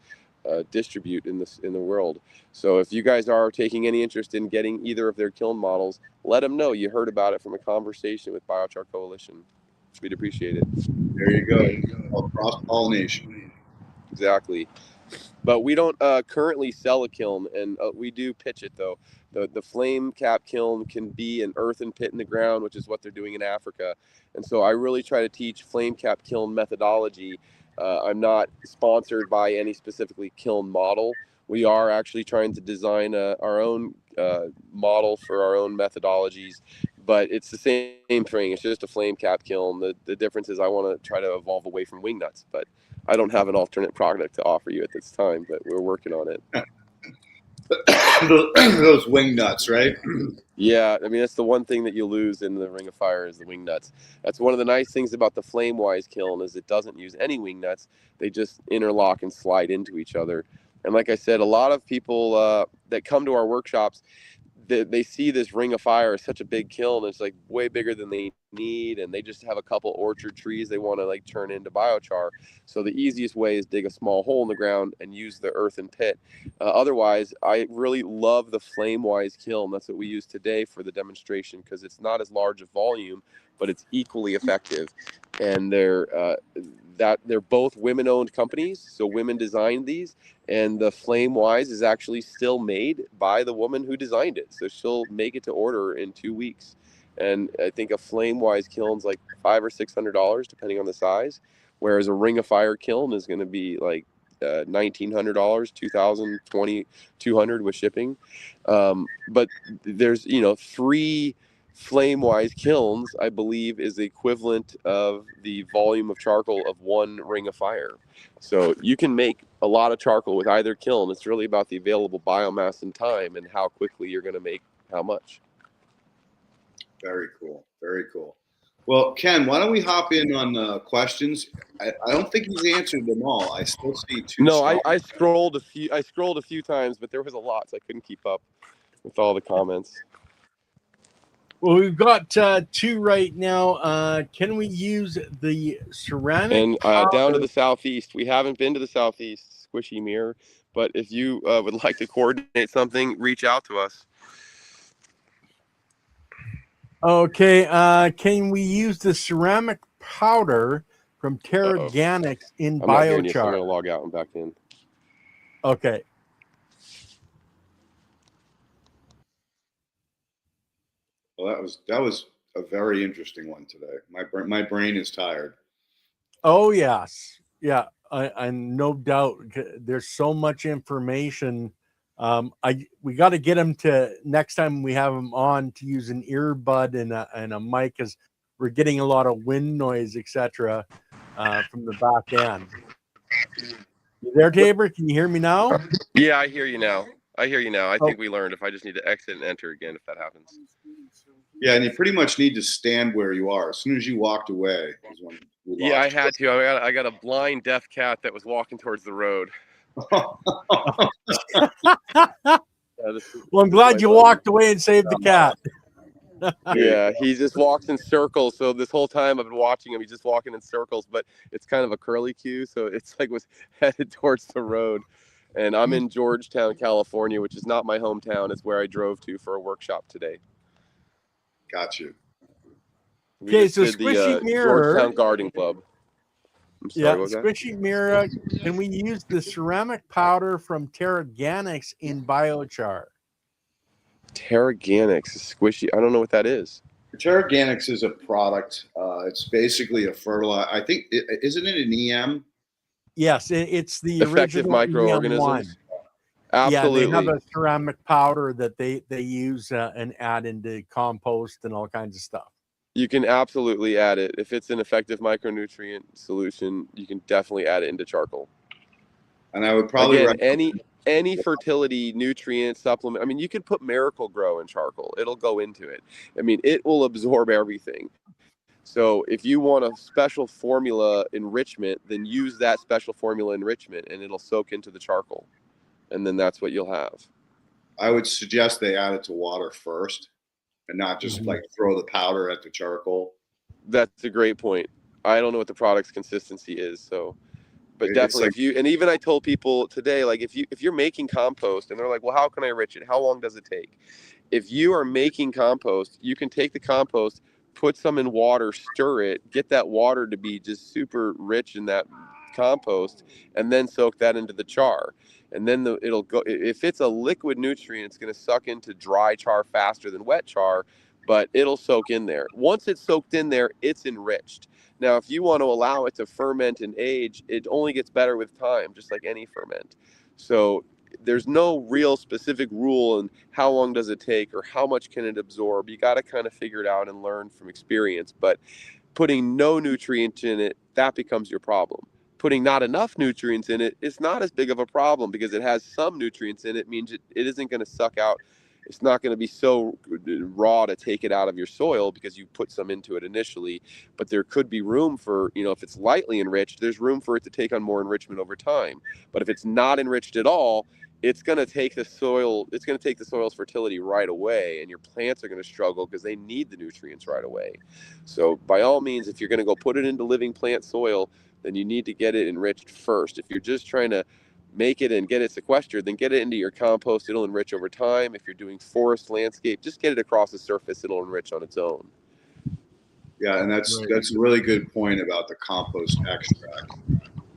distribute in the world. So if you guys are taking any interest in getting either of their kiln models, let them know you heard about it from a conversation with Biochar Coalition. We'd appreciate it. There you go. Cross-pollination. Exactly. But we don't currently sell a kiln, and we do pitch it though. The flame cap kiln can be an earthen pit in the ground, which is what they're doing in Africa. And so I really try to teach flame cap kiln methodology. I'm not sponsored by any specifically kiln model. We are actually trying to design our own model for our own methodologies, but it's the same thing. It's just a flame cap kiln. The difference is I want to try to evolve away from wing nuts, but I don't have an alternate product to offer you at this time, but we're working on it. Those wing nuts, right? Yeah, I mean, that's the one thing that you lose in the Ring of Fire is the wing nuts. That's one of the nice things about the Flame Wise kiln is it doesn't use any wing nuts. They just interlock and slide into each other. And like I said, a lot of people that come to our workshops, they see this Ring of Fire as such a big kiln. It's like way bigger than they need, and they just have a couple orchard trees they want to like turn into biochar. So the easiest way is dig a small hole in the ground and use the earthen pit. Otherwise, I really love the Flame Wise kiln. That's what we use today for the demonstration because it's not as large a volume, but it's equally effective. And they're both women-owned companies, so women designed these. And the Flame Wise is actually still made by the woman who designed it. So she'll make it to order in 2 weeks. And I think a Flame Wise kiln's like $500 or $600, depending on the size. Whereas a Ring of Fire kiln is going to be like $1,900, $2,000, $2,200 with shipping. But there's 3 flame-wise kilns, I believe, is the equivalent of the volume of charcoal of 1 ring of fire. So you can make a lot of charcoal with either kiln. It's really about the available biomass and time and how quickly you're going to make how much. Very cool. Very cool. Well, Ken, why don't we hop in on questions? I don't think he's answered them all. I still see 2. No, I scrolled a few times, but there was a lot, so I couldn't keep up with all the comments. Well, we've got 2 right now. Can we use the ceramic and down to the southeast? We haven't been to the southeast, Squishy Mirror, but if you would like to coordinate something, reach out to us. Okay, can we use the ceramic powder from Terraganics in I'm not hearing you, so I'm Biochar? going to log out and back in. Okay. Well, that was a very interesting one today. My brain is tired. Oh yes, yeah, and no doubt there's so much information. We got to get him to next time we have him on to use an earbud and a mic, because we're getting a lot of wind noise, etc., from the back end. You there, Tabor? Can you hear me now? Yeah, I hear you now. I think we learned if I just need to exit and enter again if that happens. Yeah, and you pretty much need to stand where you are. As soon as you walked away is when we lost. Yeah, I had to. I got a blind deaf cat that was walking towards the road. Well, I'm glad you walked away and saved the cat. Yeah, he just walks in circles. So this whole time I've been watching him, he's just walking in circles, but it's kind of a curly cue. So it's like was headed towards the road. And I'm in Georgetown, California, which is not my hometown. It's where I drove to for a workshop today. Got you. Okay, so Squishy Mirror. Georgetown Garden Club. I'm sorry, what was that? Squishy Mirror. Can we use the ceramic powder from Terraganics in Biochar? Terraganics, Squishy. I don't know what that is. Terraganics is a product. It's basically a fertilizer. I think, isn't it an EM? Yes, it's the effective original microorganisms. EM1. Absolutely. Yeah, they have a ceramic powder that they use and add into compost and all kinds of stuff. You can absolutely add it. If it's an effective micronutrient solution, you can definitely add it into charcoal. And I would probably any fertility nutrient supplement. I mean, you could put Miracle Grow in charcoal. It'll go into it. I mean, it will absorb everything. So if you want a special formula enrichment, then use that special formula enrichment and it'll soak into the charcoal. And then that's what you'll have. I would suggest they add it to water first and not just like throw the powder at the charcoal. That's a great point. I don't know what the product's consistency is, so but definitely if you, and even I told people today, like if you're making compost and they're like, well, how can I enrich it? How long does it take? If you are making compost, you can take the compost, put some in water, stir it, get that water to be just super rich in that compost, and then soak that into the char. And then it'll go, if it's a liquid nutrient, it's going to suck into dry char faster than wet char, but it'll soak in there. Once it's soaked in there, it's enriched. Now, if you want to allow it to ferment and age, it only gets better with time, just like any ferment. So there's no real specific rule on how long does it take or how much can it absorb. You got to kind of figure it out and learn from experience. But putting no nutrient in it, that becomes your problem. Putting not enough nutrients in it is not as big of a problem because it has some nutrients in it, means it isn't going to suck out. It's not going to be so raw to take it out of your soil because you put some into it initially, but there could be room for, if it's lightly enriched, there's room for it to take on more enrichment over time. But if it's not enriched at all, it's going to take the soil's fertility right away, and your plants are going to struggle because they need the nutrients right away. So by all means, if you're going to go put it into living plant soil, then you need to get it enriched first. If you're just trying to make it and get it sequestered, then get it into your compost. It'll enrich over time. If you're doing forest landscape, just get it across the surface. It'll enrich on its own. Yeah, and that's a really good point about the compost extract.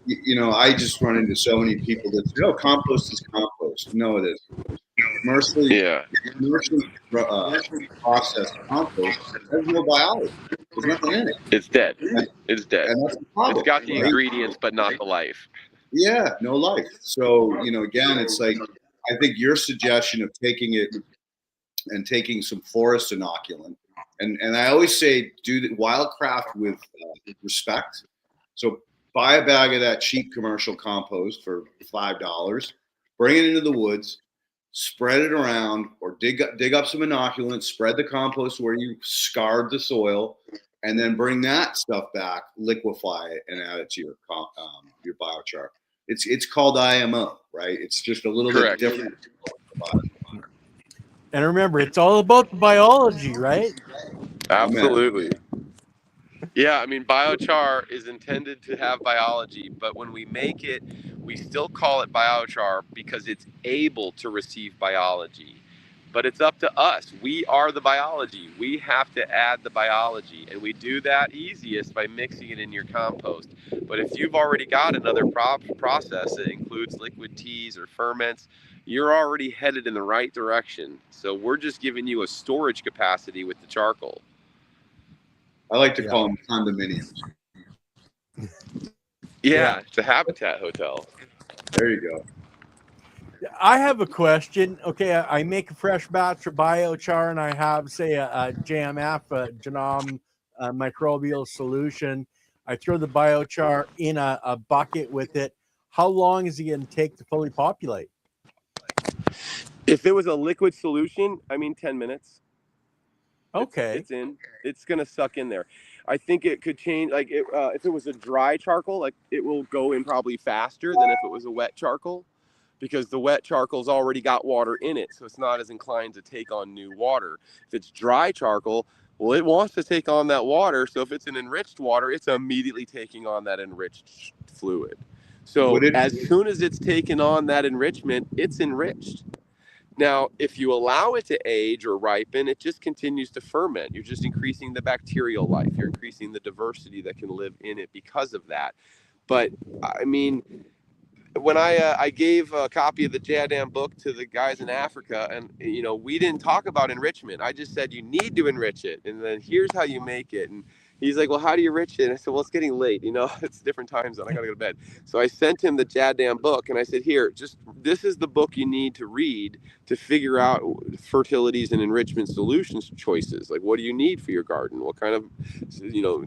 I just run into so many people that say, compost is compost. No, it isn't. Commercially processed compost has no biology. There's nothing in it. It's dead. It's dead. And that's the problem. It's got the ingredients, but not the life. Yeah, no life. So, again, it's like, I think your suggestion of taking it and taking some forest inoculant, and I always say, do the wildcraft with respect. So buy a bag of that cheap commercial compost for $5, bring it into the woods, spread it around, or dig up some inoculant, spread the compost where you scarred the soil, and then bring that stuff back, liquefy it, and add it to your biochar. It's called IMO, right? It's just a little Correct. bit different. And remember, it's all about the biology, right? Absolutely. Yeah, I mean, biochar is intended to have biology, but when we make it, we still call it biochar because it's able to receive biology. But it's up to us. We are the biology. We have to add the biology, and we do that easiest by mixing it in your compost. But if you've already got another process that includes liquid teas or ferments, you're already headed in the right direction. So we're just giving you a storage capacity with the charcoal. I like to call them condominiums. Yeah, it's a habitat hotel. There you go. I have a question. Okay, I make a fresh batch of biochar, and I have, say, a JMF, a genome microbial solution. I throw the biochar in a bucket with it. How long is it going to take to fully populate? If it was a liquid solution, I mean, 10 minutes. Okay. It's in. It's going to suck in there. I think it could change. Like, if it was a dry charcoal, like, it will go in probably faster than if it was a wet charcoal, because the wet charcoal's already got water in it, so it's not as inclined to take on new water. If it's dry charcoal, well, it wants to take on that water, so if it's an enriched water, it's immediately taking on that enriched fluid. So as soon as it's taken on that enrichment, it's enriched. Now, if you allow it to age or ripen, it just continues to ferment. You're just increasing the bacterial life. You're increasing the diversity that can live in it because of that. But, I mean, when I gave a copy of the JADAM book to the guys in Africa, and we didn't talk about enrichment. I just said you need to enrich it, and then here's how you make it. And he's like, well, how do you enrich it? And I said, well, it's getting late. It's different time zone. I gotta go to bed. So I sent him the JADAM book, and I said, here, this is the book you need to read to figure out fertilities and enrichment solutions choices. Like, what do you need for your garden? What kind of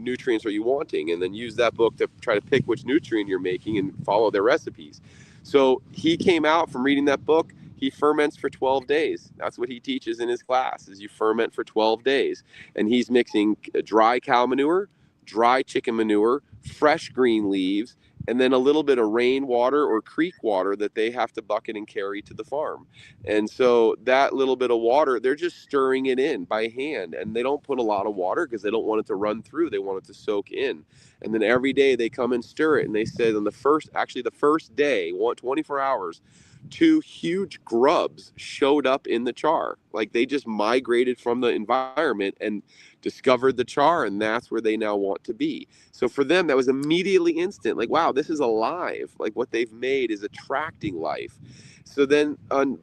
nutrients are you wanting? And then use that book to try to pick which nutrient you're making and follow their recipes. So he came out from reading that book. He ferments for 12 days. That's what he teaches in his class, is you ferment for 12 days. And he's mixing dry cow manure, dry chicken manure, fresh green leaves, and then a little bit of rainwater or creek water that they have to bucket and carry to the farm. And so that little bit of water, they're just stirring it in by hand. And they don't put a lot of water because they don't want it to run through. They want it to soak in. And then every day they come and stir it. And they said on the first day, 24 hours, 2 huge grubs showed up in the char. Like, they just migrated from the environment and discovered the char, and that's where they now want to be. So for them, that was immediately instant. Like, wow, this is alive. Like, what they've made is attracting life. So then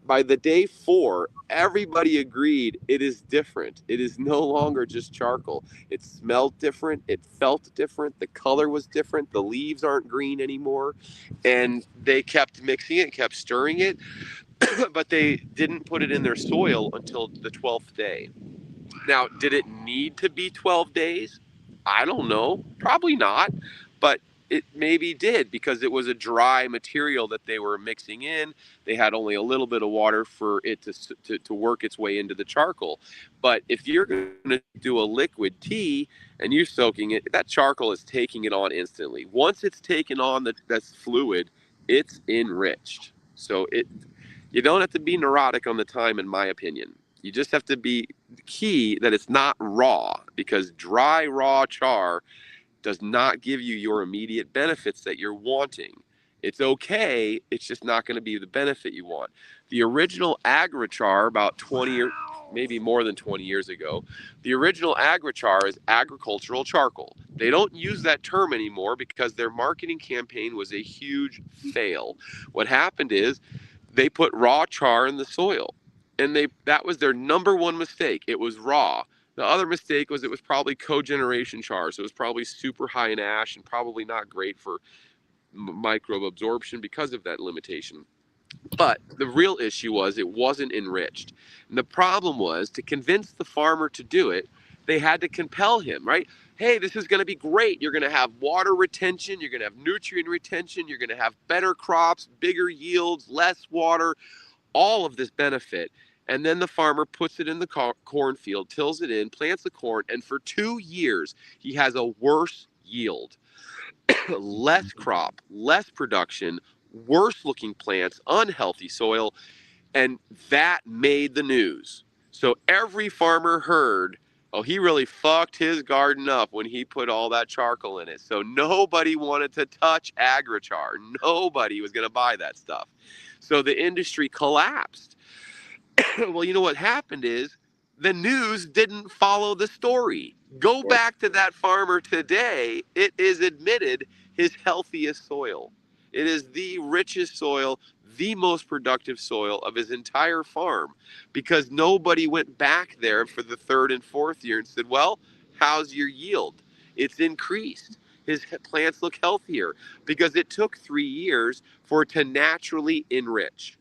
by the day 4, everybody agreed it is different. It is no longer just charcoal. It smelled different. It felt different. The color was different. The leaves aren't green anymore. And they kept mixing it, kept stirring it, but they didn't put it in their soil until the 12th day. Now, did it need to be 12 days? I don't know. Probably not. But it maybe did, because it was a dry material that they were mixing in. They had only a little bit of water for it to work its way into the charcoal. But if you're going to do a liquid tea and you're soaking it, that charcoal is taking it on instantly. Once it's taken on that fluid, it's enriched. So you don't have to be neurotic on the time, in my opinion. You just have to be key that it's not raw, because dry, raw char does not give you your immediate benefits that you're wanting. It's okay, it's just not going to be the benefit you want. The original Agrichar, about 20 or maybe more than 20 years ago, the original Agrichar is agricultural charcoal. They don't use that term anymore because their marketing campaign was a huge fail. What happened is they put raw char in the soil, and that was their number one mistake. It was raw. The other mistake was it was probably cogeneration char, so it was probably super high in ash and probably not great for microbe absorption because of that limitation. But the real issue was it wasn't enriched. And the problem was, to convince the farmer to do it, they had to compel him, right? Hey, this is going to be great. You're going to have water retention. You're going to have nutrient retention. You're going to have better crops, bigger yields, less water, all of this benefit. And then the farmer puts it in the cornfield, tills it in, plants the corn, and for 2 years, he has a worse yield, less crop, less production, worse looking plants, unhealthy soil, and that made the news. So every farmer heard, oh, he really fucked his garden up when he put all that charcoal in it. So nobody wanted to touch Agrichar. Nobody was going to buy that stuff. So the industry collapsed. Well, you know what happened is the news didn't follow the story. Go back to that farmer today. It is admitted his healthiest soil. It is the richest soil, the most productive soil of his entire farm, because nobody went back there for the 3rd and 4th year and said, well, how's your yield? It's increased. His plants look healthier because it took 3 years for it to naturally enrich.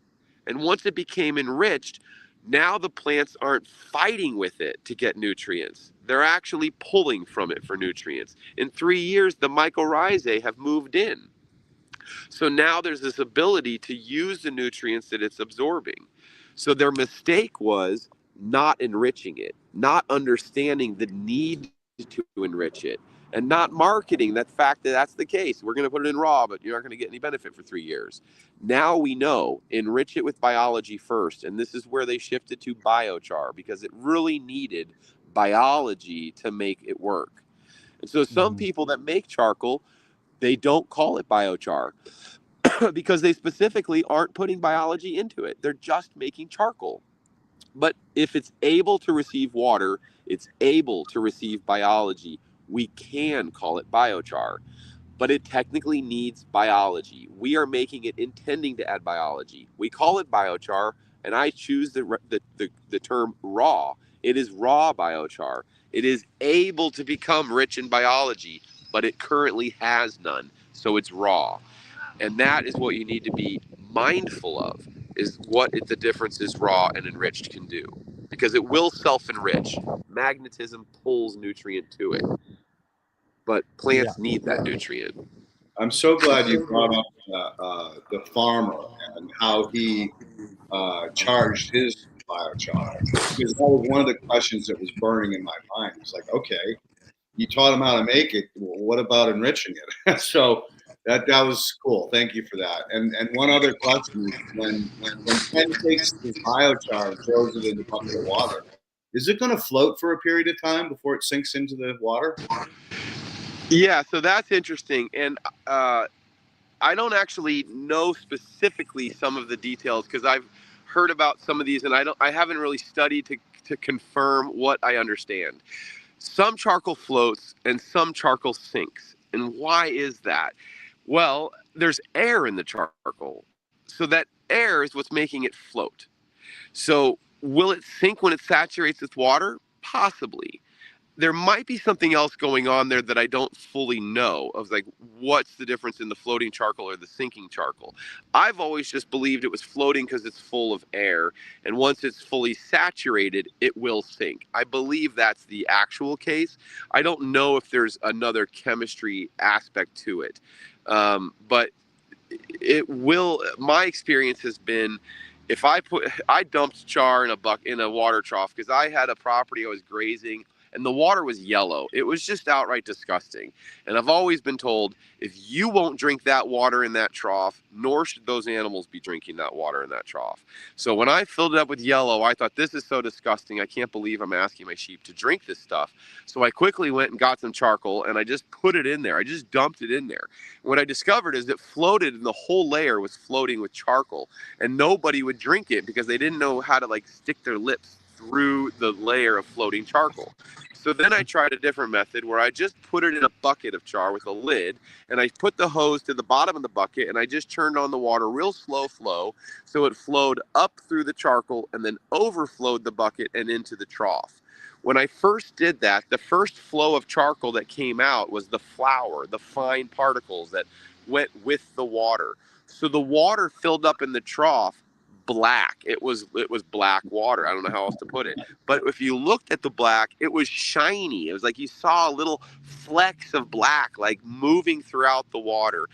And once it became enriched, now the plants aren't fighting with it to get nutrients. They're actually pulling from it for nutrients. In 3 years, the mycorrhizae have moved in. So now there's this ability to use the nutrients that it's absorbing. So their mistake was not enriching it, not understanding the need to enrich it, and not marketing that fact that that's the case. We're going to put it in raw, but you're not going to get any benefit for 3 years. Now we know, enrich it with biology first. And this is where they shifted to biochar, because it really needed biology to make it work. And so some people that make charcoal, they don't call it biochar because they specifically aren't putting biology into it. They're just making charcoal. But if it's able to receive water, it's able to receive biology, we can call it biochar. But it technically needs biology. We are making it intending to add biology. We call it biochar, and I choose the term raw. It is raw biochar. It is able to become rich in biology, but it currently has none. So it's raw. And that is what you need to be mindful of, is what the differences raw and enriched can do. Because it will self-enrich. Magnetism pulls nutrient to it. But plants need that nutrient. I'm so glad you brought up the farmer and how he charged his biochar, because that was one of the questions that was burning in my mind. It's like, okay, you taught him how to make it. Well, what about enriching it? So that was cool. Thank you for that. And one other question: when Ken takes his biochar and throws it in the bucket of water, is it going to float for a period of time before it sinks into the water? Yeah, so that's interesting. And I don't actually know specifically some of the details, because I've heard about some of these, and I haven't really studied to confirm what I understand. Some charcoal floats and some charcoal sinks. And why is that? Well, there's air in the charcoal. So that air is what's making it float. So will it sink when it saturates with water? Possibly. There might be something else going on there that I don't fully know of, like, what's the difference in the floating charcoal or the sinking charcoal. I've always just believed it was floating because it's full of air, and once it's fully saturated, it will sink. I believe that's the actual case. I don't know if there's another chemistry aspect to it, but it will. My experience has been, if I dumped char in a water trough, because I had a property I was grazing, and the water was yellow. It was just outright disgusting. And I've always been told, if you won't drink that water in that trough, nor should those animals be drinking that water in that trough. So when I filled it up with yellow, I thought, this is so disgusting. I can't believe I'm asking my sheep to drink this stuff. So I quickly went and got some charcoal, and I just put it in there. I just dumped it in there. What I discovered is it floated, and the whole layer was floating with charcoal, and nobody would drink it because they didn't know how to, like, stick their lips through the layer of floating charcoal. So then I tried a different method where I just put it in a bucket of char with a lid, and I put the hose to the bottom of the bucket, and I just turned on the water real slow flow, so it flowed up through the charcoal and then overflowed the bucket and into the trough. When I first did that, the first flow of charcoal that came out was the flour, the fine particles that went with the water. So the water filled up in the trough black. It was black water. I don't know how else to put it. But if you looked at the black, it was shiny. It was like you saw little flecks of black like moving throughout the water.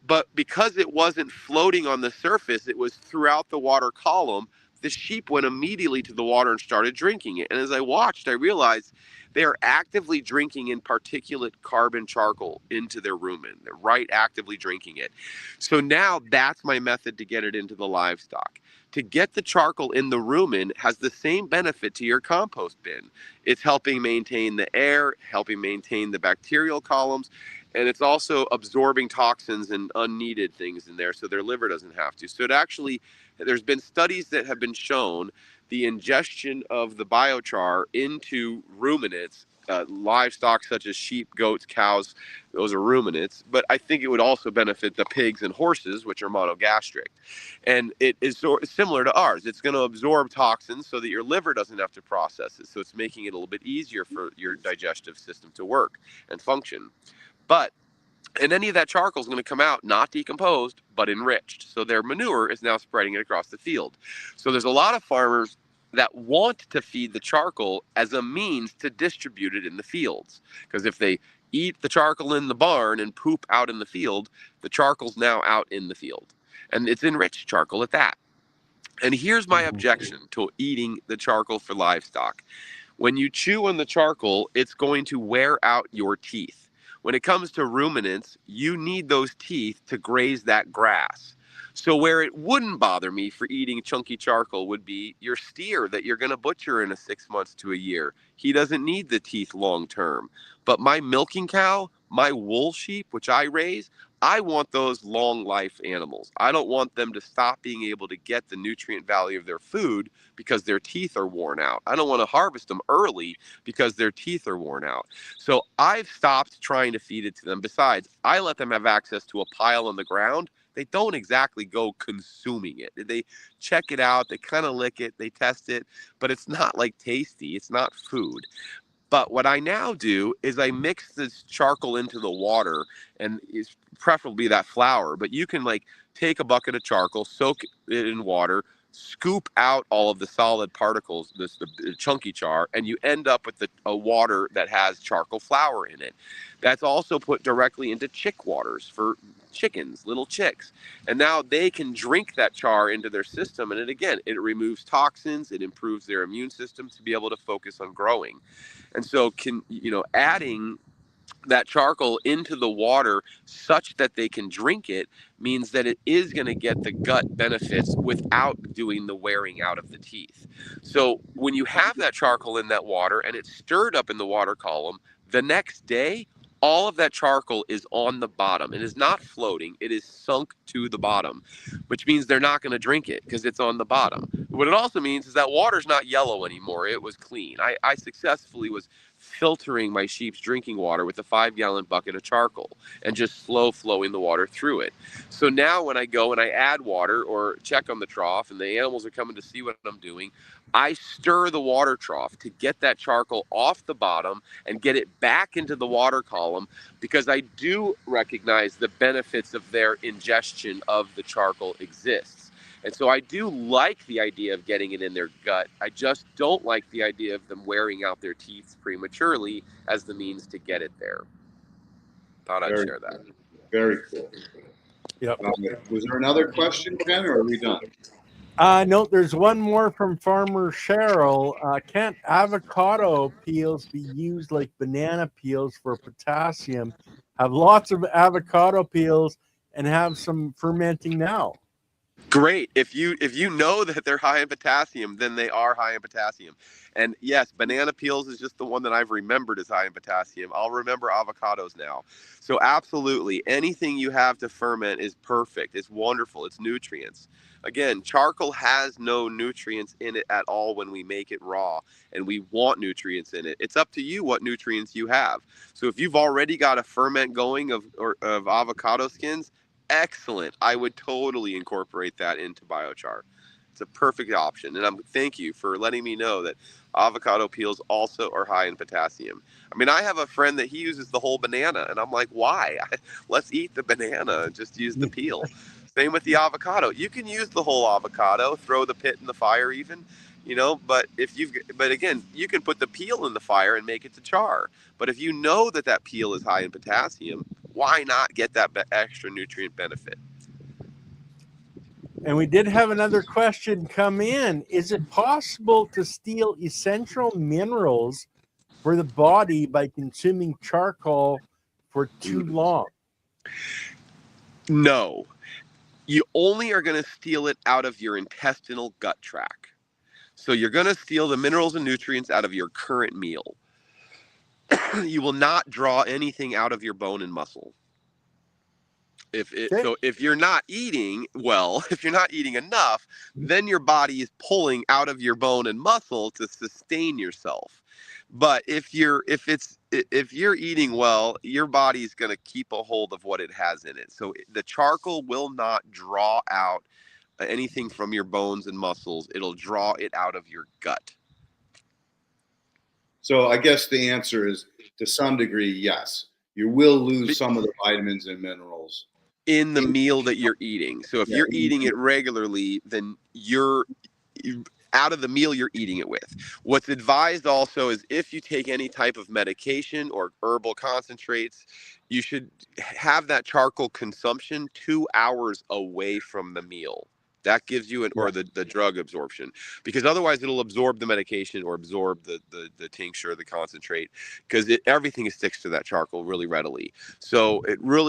But because it wasn't floating on the surface, it was throughout the water column. The sheep went immediately to the water and started drinking it. And as I watched, I realized they are actively drinking in particulate carbon charcoal into their rumen. They're right actively drinking it. So now that's my method to get it into the livestock. To get the charcoal in the rumen has the same benefit to your compost bin. It's helping maintain the air, helping maintain the bacterial columns, and it's also absorbing toxins and unneeded things in there so their liver doesn't have to. So it actually, there's been studies that have been shown the ingestion of the biochar into ruminants, livestock such as sheep, goats, cows, those are ruminants, but I think it would also benefit the pigs and horses, which are monogastric. And it is similar to ours. It's going to absorb toxins so that your liver doesn't have to process it. So it's making it a little bit easier for your digestive system to work and function. But and any of that charcoal is going to come out not decomposed, but enriched. So their manure is now spreading it across the field. So there's a lot of farmers that want to feed the charcoal as a means to distribute it in the fields. Because if they eat the charcoal in the barn and poop out in the field, the charcoal's now out in the field. And it's enriched charcoal at that. And here's my objection to eating the charcoal for livestock. When you chew on the charcoal, it's going to wear out your teeth. When it comes to ruminants, you need those teeth to graze that grass. So where it wouldn't bother me for eating chunky charcoal would be your steer that you're going to butcher in 6 months to a year. He doesn't need the teeth long term. But my milking cow, my wool sheep, which I raise, I want those long life animals. I don't want them to stop being able to get the nutrient value of their food because their teeth are worn out. I don't want to harvest them early because their teeth are worn out. So I've stopped trying to feed it to them. Besides, I let them have access to a pile on the ground. They don't exactly go consuming it. They check it out, they kind of lick it, they test it, but it's not like tasty. It's not food. But what I now do is I mix this charcoal into the water, and it's preferably that flour, but you can like take a bucket of charcoal, soak it in water, scoop out all of the solid particles, the chunky char, and you end up with a water that has charcoal flour in it. That's also put directly into chick waters for chickens, little chicks. And now they can drink that char into their system. And it removes toxins, it improves their immune system to be able to focus on growing. And so adding that charcoal into the water such that they can drink it means that it is going to get the gut benefits without doing the wearing out of the teeth. So when you have that charcoal in that water and it's stirred up in the water column, the next day, all of that charcoal is on the bottom. It is not floating. It is sunk to the bottom, which means they're not going to drink it because it's on the bottom. What it also means is that water's not yellow anymore. It was clean. I successfully was filtering my sheep's drinking water with a 5-gallon bucket of charcoal and just slow flowing the water through it. So now when I go and I add water or check on the trough and the animals are coming to see what I'm doing, I stir the water trough to get that charcoal off the bottom and get it back into the water column, because I do recognize the benefits of their ingestion of the charcoal exists. And so I do like the idea of getting it in their gut. I just don't like the idea of them wearing out their teeth prematurely as the means to get it there. Thought I'd share that. Very cool. Yep. Was there another question, Ken, or are we done? No, there's one more from Farmer Cheryl. Can't avocado peels be used like banana peels for potassium? Have lots of avocado peels and have some fermenting now. Great. If you know that they're high in potassium, then they are high in potassium. And yes, banana peels is just the one that I've remembered is high in potassium. I'll remember avocados now. So absolutely, anything you have to ferment is perfect. It's wonderful. It's nutrients. Again, charcoal has no nutrients in it at all when we make it raw, and we want nutrients in it. It's up to you what nutrients you have. So if you've already got a ferment going of avocado skins, excellent. I would totally incorporate that into biochar. It's a perfect option. And thank you for letting me know that avocado peels also are high in potassium. I mean, I have a friend that he uses the whole banana, and I'm like, why? Let's eat the banana and just use the peel. Same with the avocado. You can use the whole avocado, throw the pit in the fire even, but but again, you can put the peel in the fire and make it to char. But if you know that that peel is high in potassium, why not get that extra nutrient benefit? And we did have another question come in. Is it possible to steal essential minerals for the body by consuming charcoal for too long? No. You only are going to steal it out of your intestinal gut tract. So you're going to steal the minerals and nutrients out of your current meal. You will not draw anything out of your bone and muscle. So if you're not eating well, if you're not eating enough, then your body is pulling out of your bone and muscle to sustain yourself. But if you're eating well, your body's going to keep a hold of what it has in it. So the charcoal will not draw out anything from your bones and muscles. It'll draw it out of your gut. So I guess the answer is, to some degree, yes. You will lose some of the vitamins and minerals in the meal that you're eating. So if you're eating it regularly, then you're out of the meal you're eating it with. What's advised also is if you take any type of medication or herbal concentrates, you should have that charcoal consumption 2 hours away from the meal. That gives you the drug absorption, because otherwise it'll absorb the medication or absorb the tincture or the concentrate, because everything sticks to that charcoal really readily. So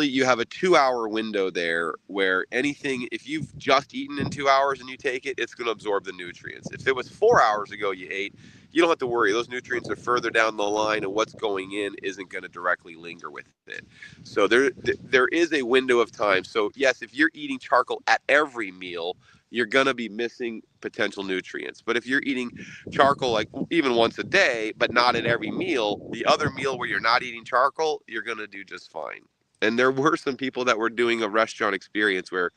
you have a 2 hour window there where anything, if you've just eaten in 2 hours and you take it, it's going to absorb the nutrients. If it was 4 hours ago you ate, you don't have to worry. Those nutrients are further down the line, and what's going in isn't going to directly linger with it. So there is a window of time. So yes, if you're eating charcoal at every meal, you're going to be missing potential nutrients. But if you're eating charcoal like even once a day, but not at every meal, the other meal where you're not eating charcoal, you're going to do just fine. And there were some people that were doing a restaurant experience where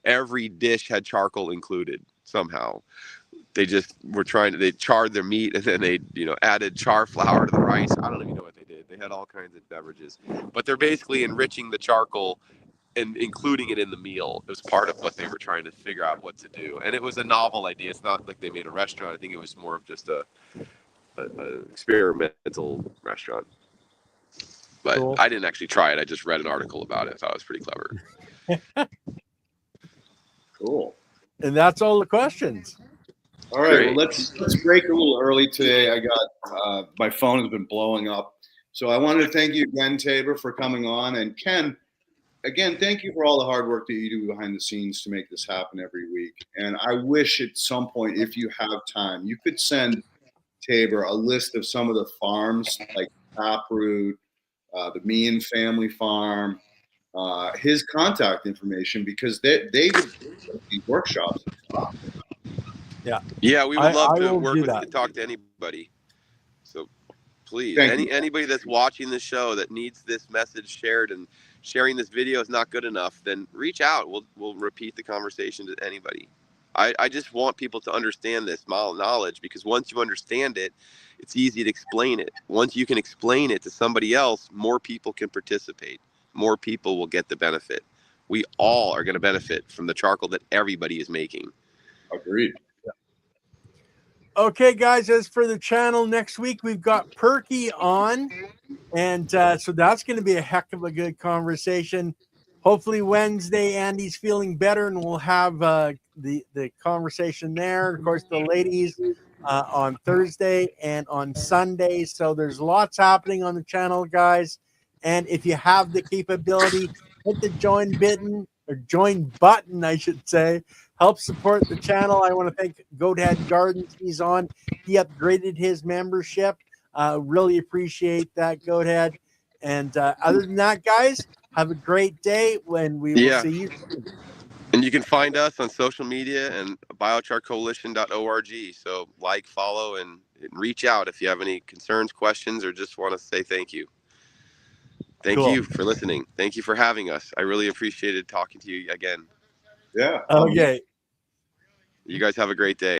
every dish had charcoal included somehow. They just were they charred their meat, and then they, added char flour to the rice. I don't even know what they did. They had all kinds of beverages, but they're basically enriching the charcoal and including it in the meal. It was part of what they were trying to figure out what to do. And it was a novel idea. It's not like they made a restaurant. I think it was more of just a experimental restaurant. But cool. I didn't actually try it. I just read an article about it. I thought it was pretty clever. Cool. And that's all the questions. All right, well, let's break a little early today. I got my phone has been blowing up. So I wanted to thank you again, Tabor, for coming on. And Ken, again, thank you for all the hard work that you do behind the scenes to make this happen every week. And I wish at some point, if you have time, you could send Tabor a list of some of the farms like Taproot, the Meehan family farm, his contact information, because they do these workshops. Yeah, we would love to work with you to talk to anybody. So please, anybody that's watching the show that needs this message shared, and sharing this video is not good enough, then reach out. We'll repeat the conversation to anybody. I just want people to understand this knowledge, because once you understand it, it's easy to explain it. Once you can explain it to somebody else, more people can participate. More people will get the benefit. We all are going to benefit from the charcoal that everybody is making. Agreed. Okay, guys, as for the channel, next week we've got Perky on, and so that's going to be a heck of a good conversation. Hopefully Wednesday Andy's feeling better, and we'll have the conversation there. Of course, the ladies on Thursday and on Sunday. So there's lots happening on the channel, guys. And if you have the capability, hit the join button, I should say. Help support the channel. I want to thank Goathead Gardens. He's on. He upgraded his membership. Really appreciate that, Goathead. And other than that, guys, have a great day when we will see you soon. And you can find us on social media and biocharcoalition.org. So like, follow, and reach out if you have any concerns, questions, or just want to say thank you. Thank you for listening. Thank you for having us. I really appreciated talking to you again. Yeah. Okay. You guys have a great day.